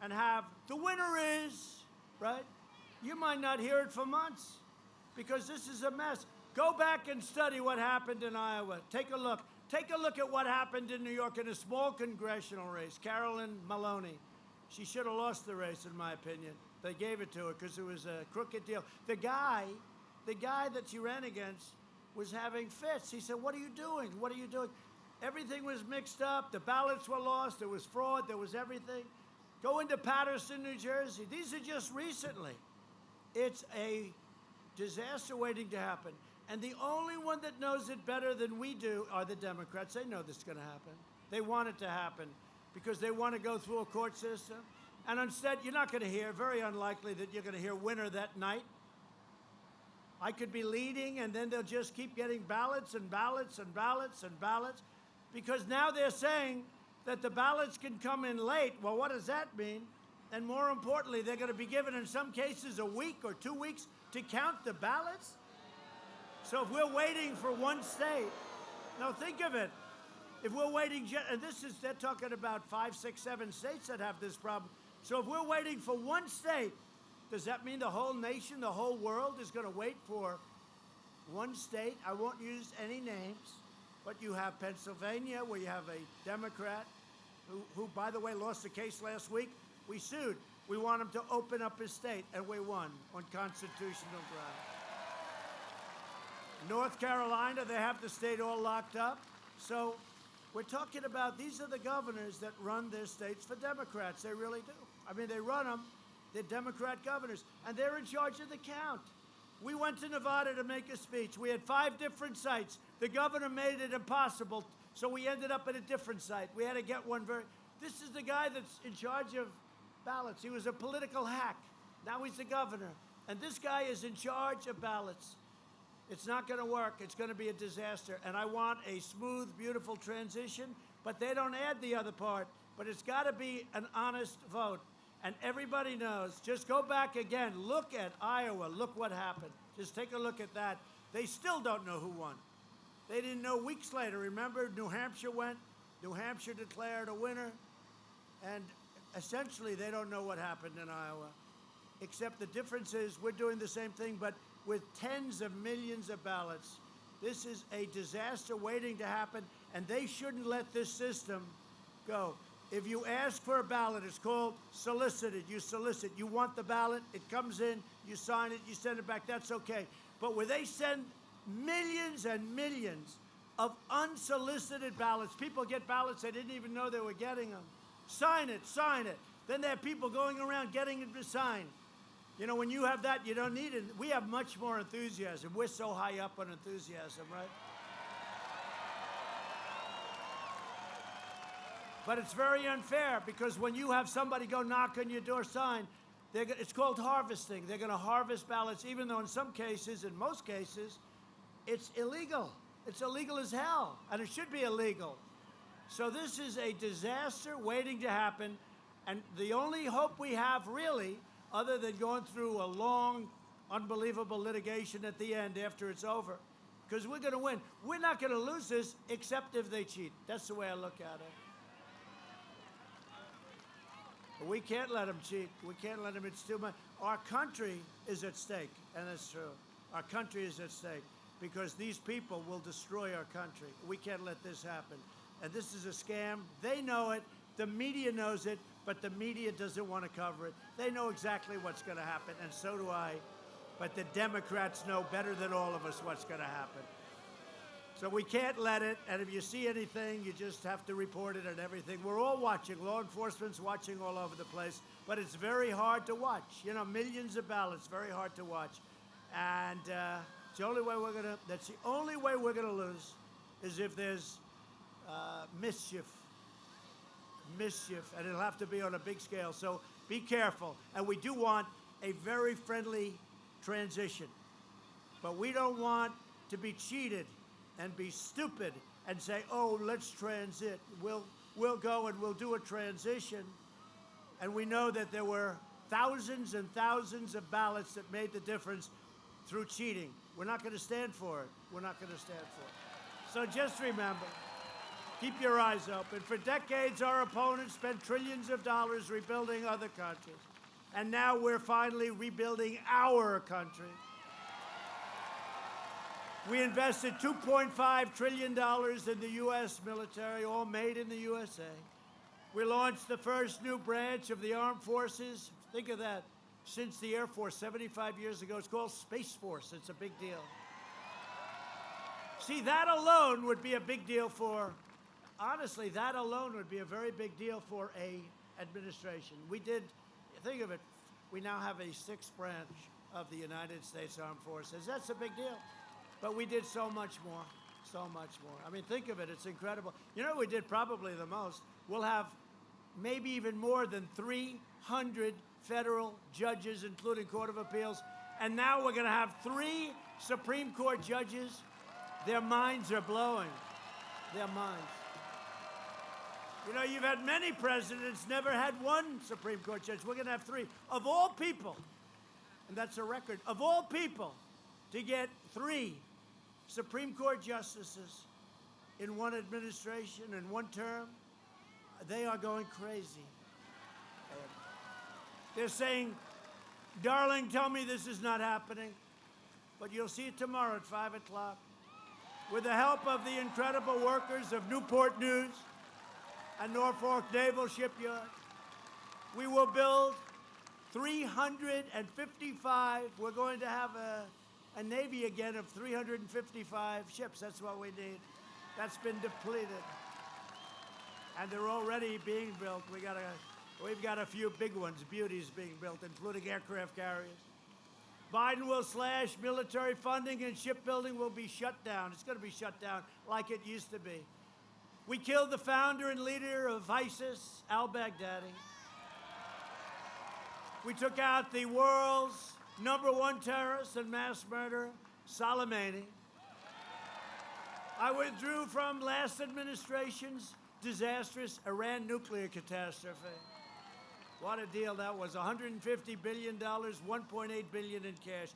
and have, the winner is, right? You might not hear it for months because this is a mess. Go back and study what happened in Iowa. Take a look. Take a look at what happened in New York in a small congressional race. Carolyn Maloney. She should have lost the race, in my opinion. They gave it to her because it was a crooked deal. The guy that she ran against was having fits. He said, what are you doing? What are you doing? Everything was mixed up. The ballots were lost. There was fraud. There was everything. Go into Paterson, New Jersey. These are just recently. It's a disaster waiting to happen. And the only one that knows it better than we do are the Democrats. They know this is going to happen. They want it to happen because they want to go through a court system. And instead, you're not going to hear, very unlikely that you're going to hear winner that night. I could be leading, and then they'll just keep getting ballots and ballots and ballots and ballots because now they're saying that the ballots can come in late. Well, what does that mean? And more importantly, they're going to be given, in some cases, a week or 2 weeks to count the ballots. So if we're waiting for one state, now think of it. If we're waiting, and they're talking about 5, 6, 7 states that have this problem. So if we're waiting for one state Does that mean the whole nation, the whole world is going to wait for one state? I won't use any names, but you have Pennsylvania, where you have a Democrat who, by the way, lost the case last week. We sued. We want him to open up his state, and we won on constitutional grounds. North Carolina, they have the state all locked up. So we're talking about, these are the governors that run their states for Democrats. They really do. I mean, they run them. They're Democrat governors, and they're in charge of the count. We went to Nevada to make a speech. We had 5 different sites. The governor made it impossible, so we ended up at a different site. We had to get one This is the guy that's in charge of ballots. He was a political hack. Now he's the governor. And this guy is in charge of ballots. It's not going to work. It's going to be a disaster. And I want a smooth, beautiful transition, but they don't add the other part. But it's got to be an honest vote. And everybody knows. Just go back again. Look at Iowa. Look what happened. Just take a look at that. They still don't know who won. They didn't know weeks later. Remember, New Hampshire went. New Hampshire declared a winner. And essentially, they don't know what happened in Iowa. Except the difference is we're doing the same thing, but with tens of millions of ballots. This is a disaster waiting to happen, and they shouldn't let this system go. If you ask for a ballot, it's called solicited. You solicit. You want the ballot. It comes in. You sign it. You send it back. That's okay. But where they send millions and millions of unsolicited ballots, people get ballots they didn't even know they were getting them. Sign it. Sign it. Then there are people going around getting it to sign. You know, when you have that, you don't need it. We have much more enthusiasm. We're so high up on enthusiasm, right? But it's very unfair, because when you have somebody go knock on your door, sign, it's called harvesting. They're going to harvest ballots, even though in some cases, in most cases, it's illegal. It's illegal as hell, and it should be illegal. So this is a disaster waiting to happen, and the only hope we have, really, other than going through a long, unbelievable litigation at the end after it's over, because we're going to win. We're not going to lose this except if they cheat. That's the way I look at it. But we can't let them cheat. We can't let them. It's too much. Our country is at stake, and that's true. Our country is at stake because these people will destroy our country. We can't let this happen. And this is a scam. They know it. The media knows it, but the media doesn't want to cover it. They know exactly what's going to happen, and so do I. But the Democrats know better than all of us what's going to happen. So we can't let it, and if you see anything, you just have to report it and everything. We're all watching. Law enforcement's watching all over the place, but it's very hard to watch. You know, millions of ballots, very hard to watch. And it's the only way that's the only way we're going to lose is if there's mischief, and it'll have to be on a big scale. So be careful. And we do want a very friendly transition, but we don't want to be cheated and be stupid and say, oh, let's transit. We'll go and we'll do a transition. And we know that there were thousands and thousands of ballots that made the difference through cheating. We're not going to stand for it. We're not going to stand for it. So just remember, keep your eyes open. For decades, our opponents spent trillions of dollars rebuilding other countries. And now we're finally rebuilding our country. We invested $2.5 trillion in the U.S. military, all made in the USA. We launched the first new branch of the armed forces. Think of that. Since the Air Force 75 years ago, it's called Space Force. It's a big deal. See, that alone would be a big deal for, honestly, that alone would be a very big deal for a administration. We did, think of it, we now have a 6th branch of the United States Armed Forces. That's a big deal. But we did so much more, so much more. I mean, think of it, it's incredible. You know, we did probably the most. We'll have maybe even more than 300 federal judges, including Court of Appeals. And now we're going to have 3 Supreme Court judges. Their minds are blowing. Their minds. You know, you've had many presidents, never had 1 Supreme Court judge. We're going to have 3. Of all people, and that's a record, of all people, to get 3 Supreme Court justices in one administration, in one term, they are going crazy. They're saying Darling, tell me this is not happening, but you'll see it tomorrow at 5 o'clock. With the help of the incredible workers of Newport News and Norfolk Naval Shipyard, we will build 355. We're going to have a Navy again of 355 ships. That's what we need. That's been depleted. And they're already being built. We've got a few big ones, beauties being built, including aircraft carriers. Biden will slash military funding and shipbuilding will be shut down. It's going to be shut down like it used to be. We killed the founder and leader of ISIS, al-Baghdadi. We took out the world's #1 terrorist and mass murderer, Soleimani. I withdrew from last administration's disastrous Iran nuclear catastrophe. What a deal that was. $150 billion, $1.8 billion in cash.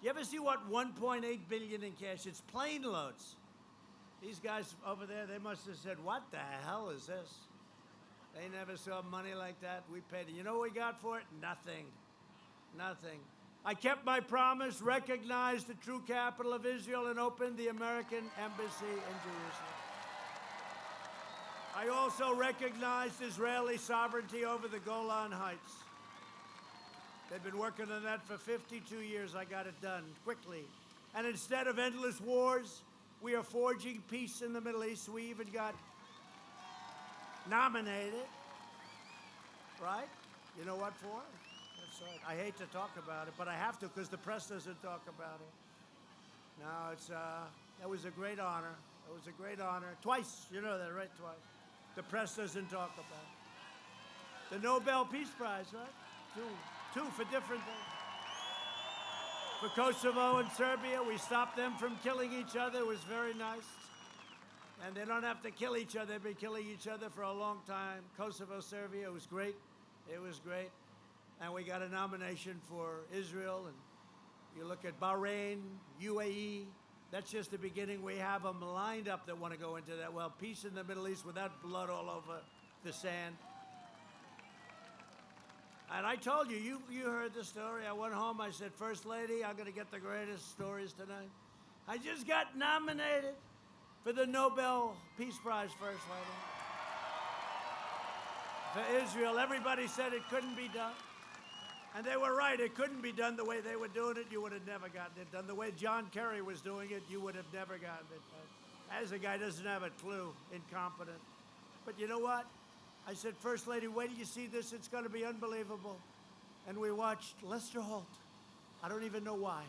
You ever see what $1.8 billion in cash? It's plane loads. These guys over there, they must have said, what the hell is this? They never saw money like that. We paid it. You know what we got for it? Nothing. Nothing. I kept my promise, recognized the true capital of Israel, and opened the American embassy in Jerusalem. I also recognized Israeli sovereignty over the Golan Heights. They've been working on that for 52 years. I got it done quickly. And instead of endless wars, we are forging peace in the Middle East. We even got nominated, right? You know what for? That's right. I hate to talk about it, but I have to because the press doesn't talk about it. No, that was a great honor. It was a great honor. Twice, you know that, right? Twice. The press doesn't talk about it. The Nobel Peace Prize, right? Two for different things. For Kosovo and Serbia, we stopped them from killing each other. It was very nice. And they don't have to kill each other. They've been killing each other for a long time. Kosovo, Serbia, it was great. It was great. And we got a nomination for Israel. And you look at Bahrain, UAE. That's just the beginning. We have them lined up that want to go into that. Well, peace in the Middle East without blood all over the sand. And I told you, you heard the story. I went home, I said, First Lady, I'm going to get the greatest stories tonight. I just got nominated for the Nobel Peace Prize, First Lady. For Israel, everybody said it couldn't be done. And they were right. It couldn't be done the way they were doing it. You would have never gotten it done. The way John Kerry was doing it, you would have never gotten it done. As a guy doesn't have a clue, incompetent. But you know what? I said, First Lady, wait till you see this. It's going to be unbelievable. And we watched Lester Holt. I don't even know why.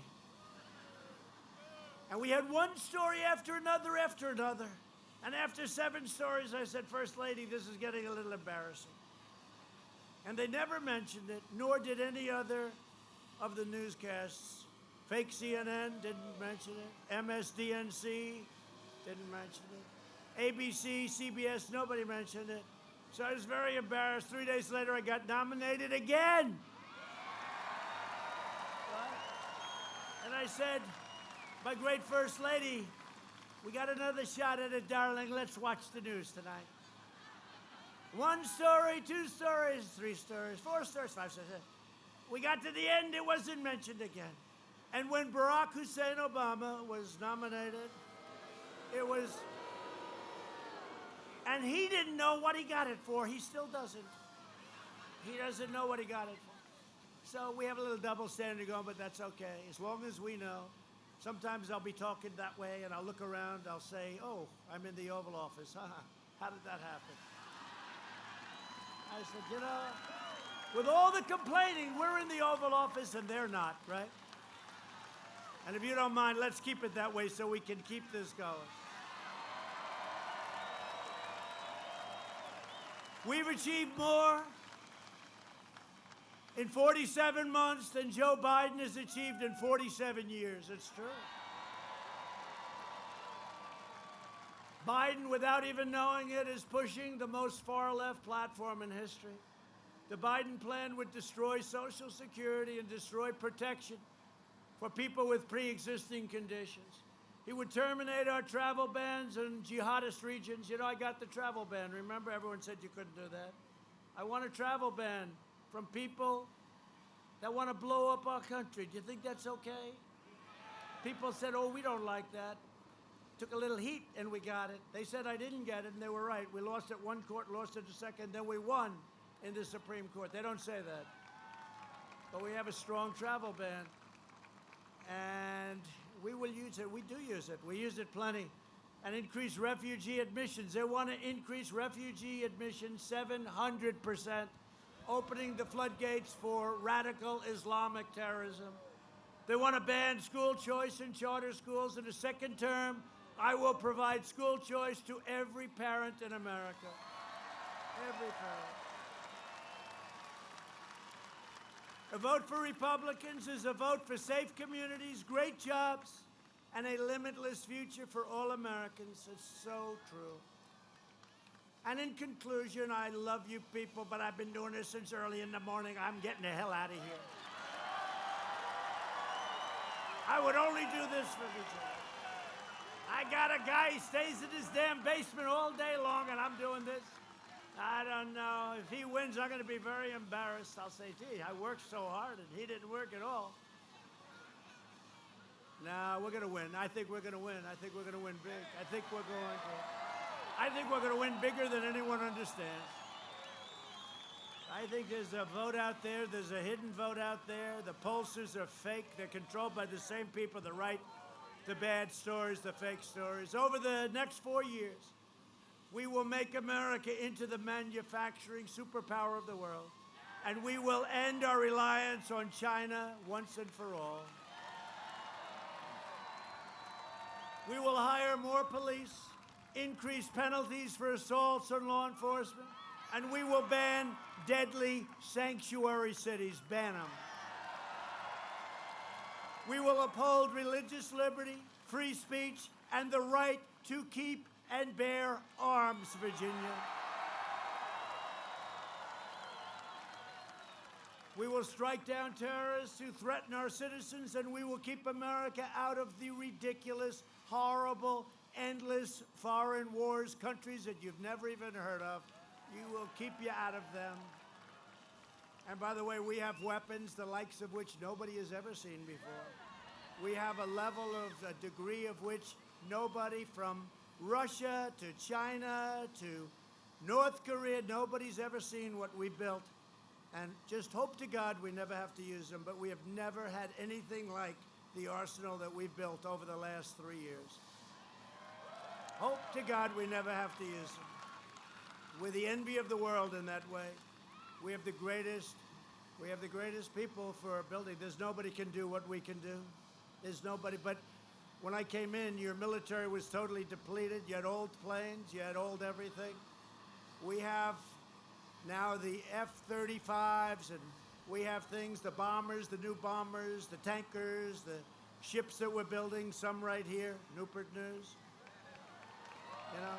And we had one story after another after another. And after 7 stories, I said, First Lady, this is getting a little embarrassing. And they never mentioned it, nor did any other of the newscasts. Fake CNN didn't mention it. MSDNC didn't mention it. ABC, CBS, nobody mentioned it. So I was very embarrassed. 3 days later, I got nominated again. Right? And I said, my great First Lady, we got another shot at it, darling. Let's watch the news tonight. 1 story, 2 stories, 3 stories, 4 stories, 5 stories. We got to the end, it wasn't mentioned again. And when Barack Hussein Obama was nominated, it was, and he didn't know what he got it for. He still doesn't. He doesn't know what he got it for. So we have a little double standard going, but that's okay, as long as we know. Sometimes I'll be talking that way, and I'll look around, I'll say, oh, I'm in the Oval Office. How did that happen? I said, you know, with all the complaining, we're in the Oval Office and they're not, right? And if you don't mind, let's keep it that way so we can keep this going. We've achieved more in 47 months than Joe Biden has achieved in 47 years. It's true. Biden, without even knowing it, is pushing the most far-left platform in history. The Biden plan would destroy Social Security and destroy protection for people with pre-existing conditions. He would terminate our travel bans in jihadist regions. You know, I got the travel ban. Remember, everyone said you couldn't do that. I want a travel ban from people that want to blow up our country. Do you think that's okay? People said, oh, we don't like that. Took a little heat, and we got it. They said I didn't get it, and they were right. We lost at one court, lost at the second, then we won in the Supreme Court. They don't say that. But we have a strong travel ban, and we will use it. We do use it. We use it plenty. And increase refugee admissions. They want to increase refugee admissions 700%, opening the floodgates for radical Islamic terrorism. They want to ban school choice in charter schools. In the second term, I will provide school choice to every parent in America. Every parent. A vote for Republicans is a vote for safe communities, great jobs, and a limitless future for all Americans. It's so true. And in conclusion, I love you people, but I've been doing this since early in the morning. I'm getting the hell out of here. I would only do this for each other. I got a guy, he stays in his damn basement all day long, and I'm doing this. I don't know. If he wins, I'm going to be very embarrassed. I'll say, gee, I worked so hard, and he didn't work at all. No, we're going to win. I think we're going to win. I think we're going to win big. I think we're going to win bigger than anyone understands. I think there's a vote out there. There's a hidden vote out there. The pollsters are fake. They're controlled by the same people that write the bad stories, the fake stories. Over the next 4 years, we will make America into the manufacturing superpower of the world, and we will end our reliance on China once and for all. We will hire more police, increase penalties for assaults on law enforcement, and we will ban deadly sanctuary cities. Ban them. We will uphold religious liberty, free speech, and the right to keep and bear arms, Virginia. We will strike down terrorists who threaten our citizens, and we will keep America out of the ridiculous, horrible, endless foreign wars, countries that you've never even heard of. You will keep you out of them. And by the way, we have weapons, the likes of which nobody has ever seen before. We have a level of a degree of which nobody from Russia to China to North Korea, nobody's ever seen what we built. And just hope to God we never have to use them, but we have never had anything like the arsenal that we built over the last 3 years. Hope to God we never have to use them. We're the envy of the world in that way. We have the greatest people for building. There's nobody can do what we can do. There's nobody. But when I came in, your military was totally depleted. You had old planes. You had old everything. We have now the F-35s, and we have things, the bombers, the new bombers, the tankers, the ships that we're building, some right here, Newport News. You know?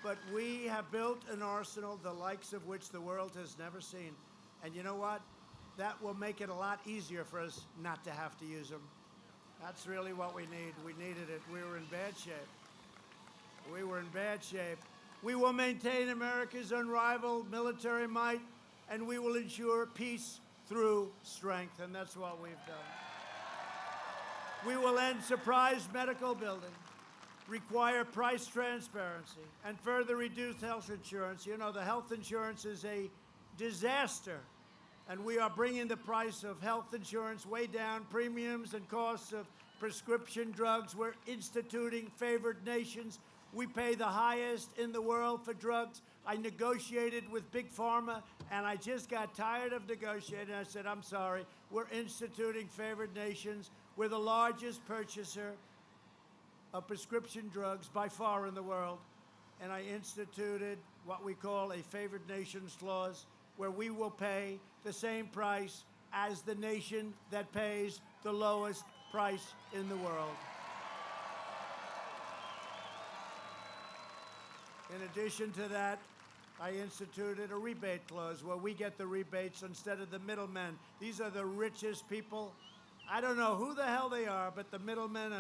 But we have built an arsenal the likes of which the world has never seen. And you know what? That will make it a lot easier for us not to have to use them. That's really what we need. We needed it. We were in bad shape. We were in bad shape. We will maintain America's unrivaled military might, and we will ensure peace through strength, and that's what we've done. We will end surprise medical billing, require price transparency, and further reduce health insurance. You know, the health insurance is a disaster, and we are bringing the price of health insurance way down, premiums and costs of prescription drugs. We're instituting favored nations. We pay the highest in the world for drugs. I negotiated with Big Pharma, and I just got tired of negotiating. I said, I'm sorry. We're instituting favored nations. We're the largest purchaser of prescription drugs by far in the world. And I instituted what we call a favored nations clause, where we will pay the same price as the nation that pays the lowest price in the world. In addition to that, I instituted a rebate clause where we get the rebates instead of the middlemen. These are the richest people. I don't know who the hell they are, but the middlemen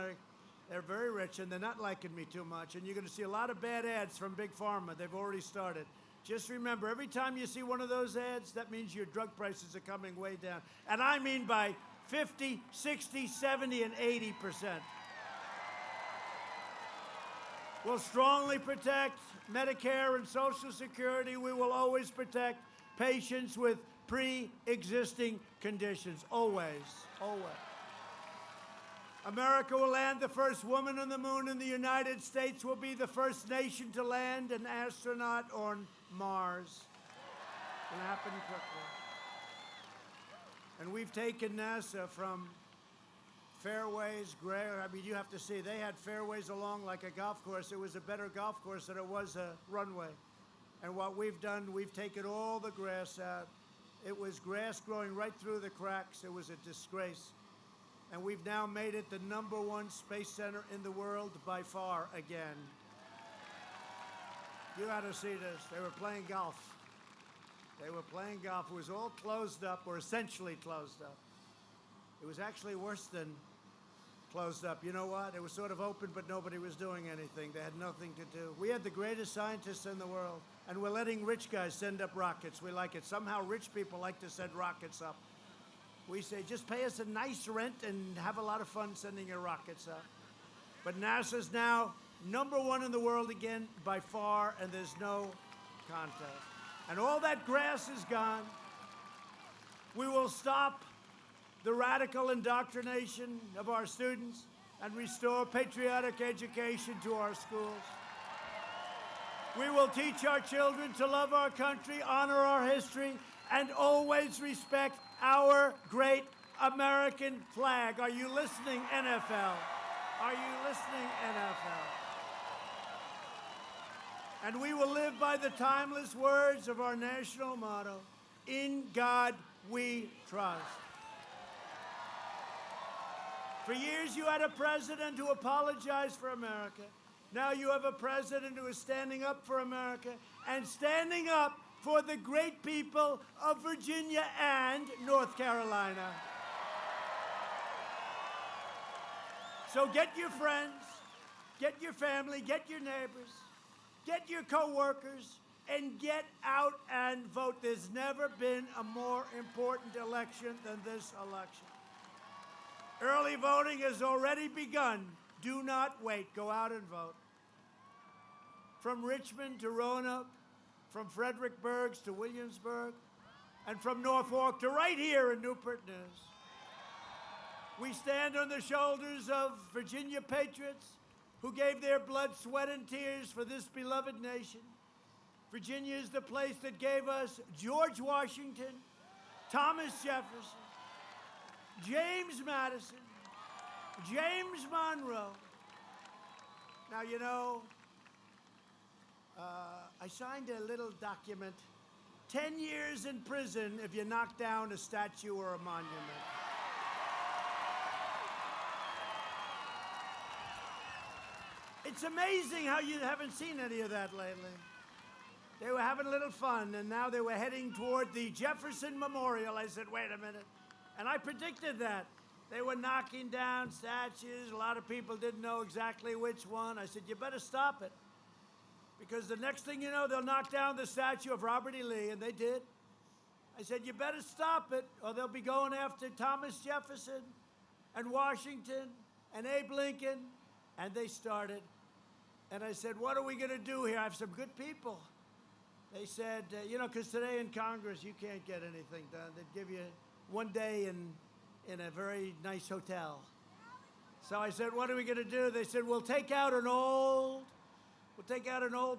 they're very rich, and they're not liking me too much. And you're going to see a lot of bad ads from Big Pharma. They've already started. Just remember, every time you see one of those ads, that means your drug prices are coming way down. And I mean by 50, 60, 70, and 80%. We'll strongly protect Medicare and Social Security. We will always protect patients with pre-existing conditions. Always, always. America will land the first woman on the moon, and the United States will be the first nation to land an astronaut on Mars. It's going to happen quickly. And we've taken NASA from fairways, you have to see, they had fairways along like a golf course. It was a better golf course than it was a runway. And what we've done, we've taken all the grass out. It was grass growing right through the cracks. It was a disgrace. And we've now made it the #1 space center in the world by far again. You got to see this. They were playing golf. They were playing golf. It was all closed up, or essentially closed up. It was actually worse than closed up. You know what? It was sort of open, but nobody was doing anything. They had nothing to do. We had the greatest scientists in the world, and we're letting rich guys send up rockets. We like it. Somehow rich people like to send rockets up. We say, just pay us a nice rent and have a lot of fun sending your rockets up. But NASA's now #1 in the world again by far, and there's no contest. And all that grass is gone. We will stop the radical indoctrination of our students and restore patriotic education to our schools. We will teach our children to love our country, honor our history, and always respect our great American flag. Are you listening, NFL? Are you listening, NFL? And we will live by the timeless words of our national motto, "In God we trust." For years, you had a president who apologized for America. Now you have a president who is standing up for America and standing up for the great people of Virginia and North Carolina. So get your friends, get your family, get your neighbors, get your co-workers, and get out and vote. There's never been a more important election than this election. Early voting has already begun. Do not wait. Go out and vote. From Richmond to Roanoke, from Fredericksburg to Williamsburg, and from Norfolk to right here in Newport News. We stand on the shoulders of Virginia patriots who gave their blood, sweat, and tears for this beloved nation. Virginia is the place that gave us George Washington, Thomas Jefferson, James Madison, James Monroe. Now, you know, I signed a little document, 10 years in prison if you knock down a statue or a monument. It's amazing how you haven't seen any of that lately. They were having a little fun, and now they were heading toward the Jefferson Memorial. I said, wait a minute. And I predicted that. They were knocking down statues. A lot of people didn't know exactly which one. I said, you better stop it. Because the next thing you know, they'll knock down the statue of Robert E. Lee, and they did. I said, you better stop it, or they'll be going after Thomas Jefferson and Washington and Abe Lincoln. And they started. And I said, what are we going to do here? I have some good people. They said, you know, because today in Congress, you can't get anything done. They'd give you one day in a very nice hotel. So I said, what are we going to do? They said, we'll take out an old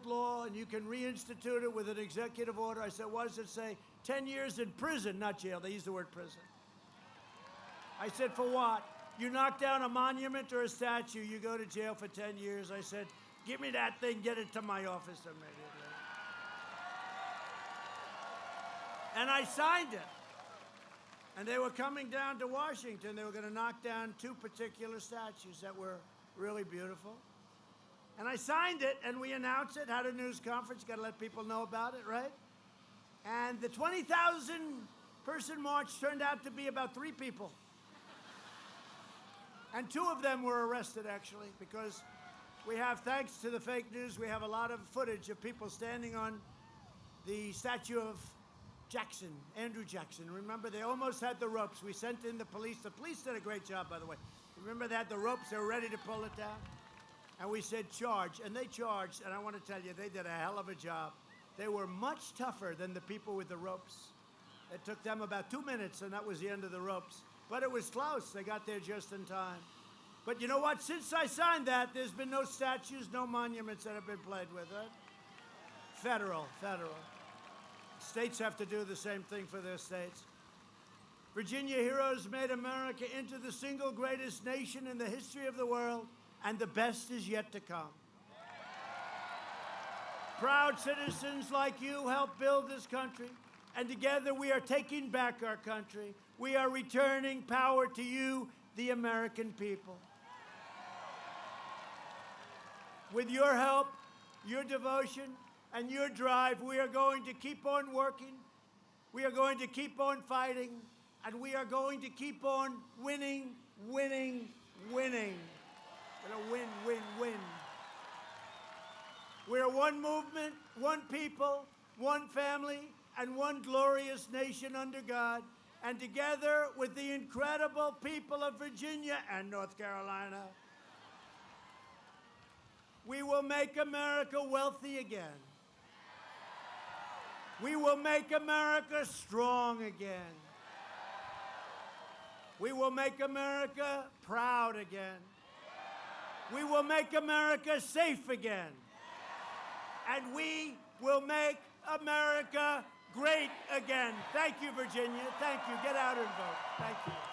law, and you can reinstitute it with an executive order. I said, what does it say? 10 years in prison, not jail. They used the word prison. I said, for what? You knock down a monument or a statue, you go to jail for 10 years. I said, give me that thing, get it to my office immediately. And I signed it. And they were coming down to Washington. They were going to knock down 2 particular statues that were really beautiful. And I signed it, and we announced it, had a news conference, got to let people know about it, right? And the 20,000-person march turned out to be about 3 people. And 2 of them were arrested, actually, because we have, thanks to the fake news, we have a lot of footage of people standing on the statue of Jackson, Andrew Jackson. Remember, they almost had the ropes. We sent in the police. The police did a great job, by the way. Remember, they had the ropes. They were ready to pull it down. And we said, charge. And they charged. And I want to tell you, they did a hell of a job. They were much tougher than the people with the ropes. It took them about 2 minutes, and that was the end of the ropes. But it was close. They got there just in time. But you know what? Since I signed that, there's been no statues, no monuments that have been played with, right? Federal. States have to do the same thing for their states. Virginia heroes made America into the single greatest nation in the history of the world, and the best is yet to come. Proud citizens like you helped build this country, and together we are taking back our country. We are returning power to you, the American people. With your help, your devotion, and your drive, we are going to keep on working, we are going to keep on fighting, and we are going to keep on winning. We're going to win. We're one movement, one people, one family, and one glorious nation under God. And together with the incredible people of Virginia and North Carolina, we will make America wealthy again. We will make America strong again. We will make America proud again. We will make America safe again. And we will make America great again. Thank you, Virginia. Thank you. Get out and vote. Thank you.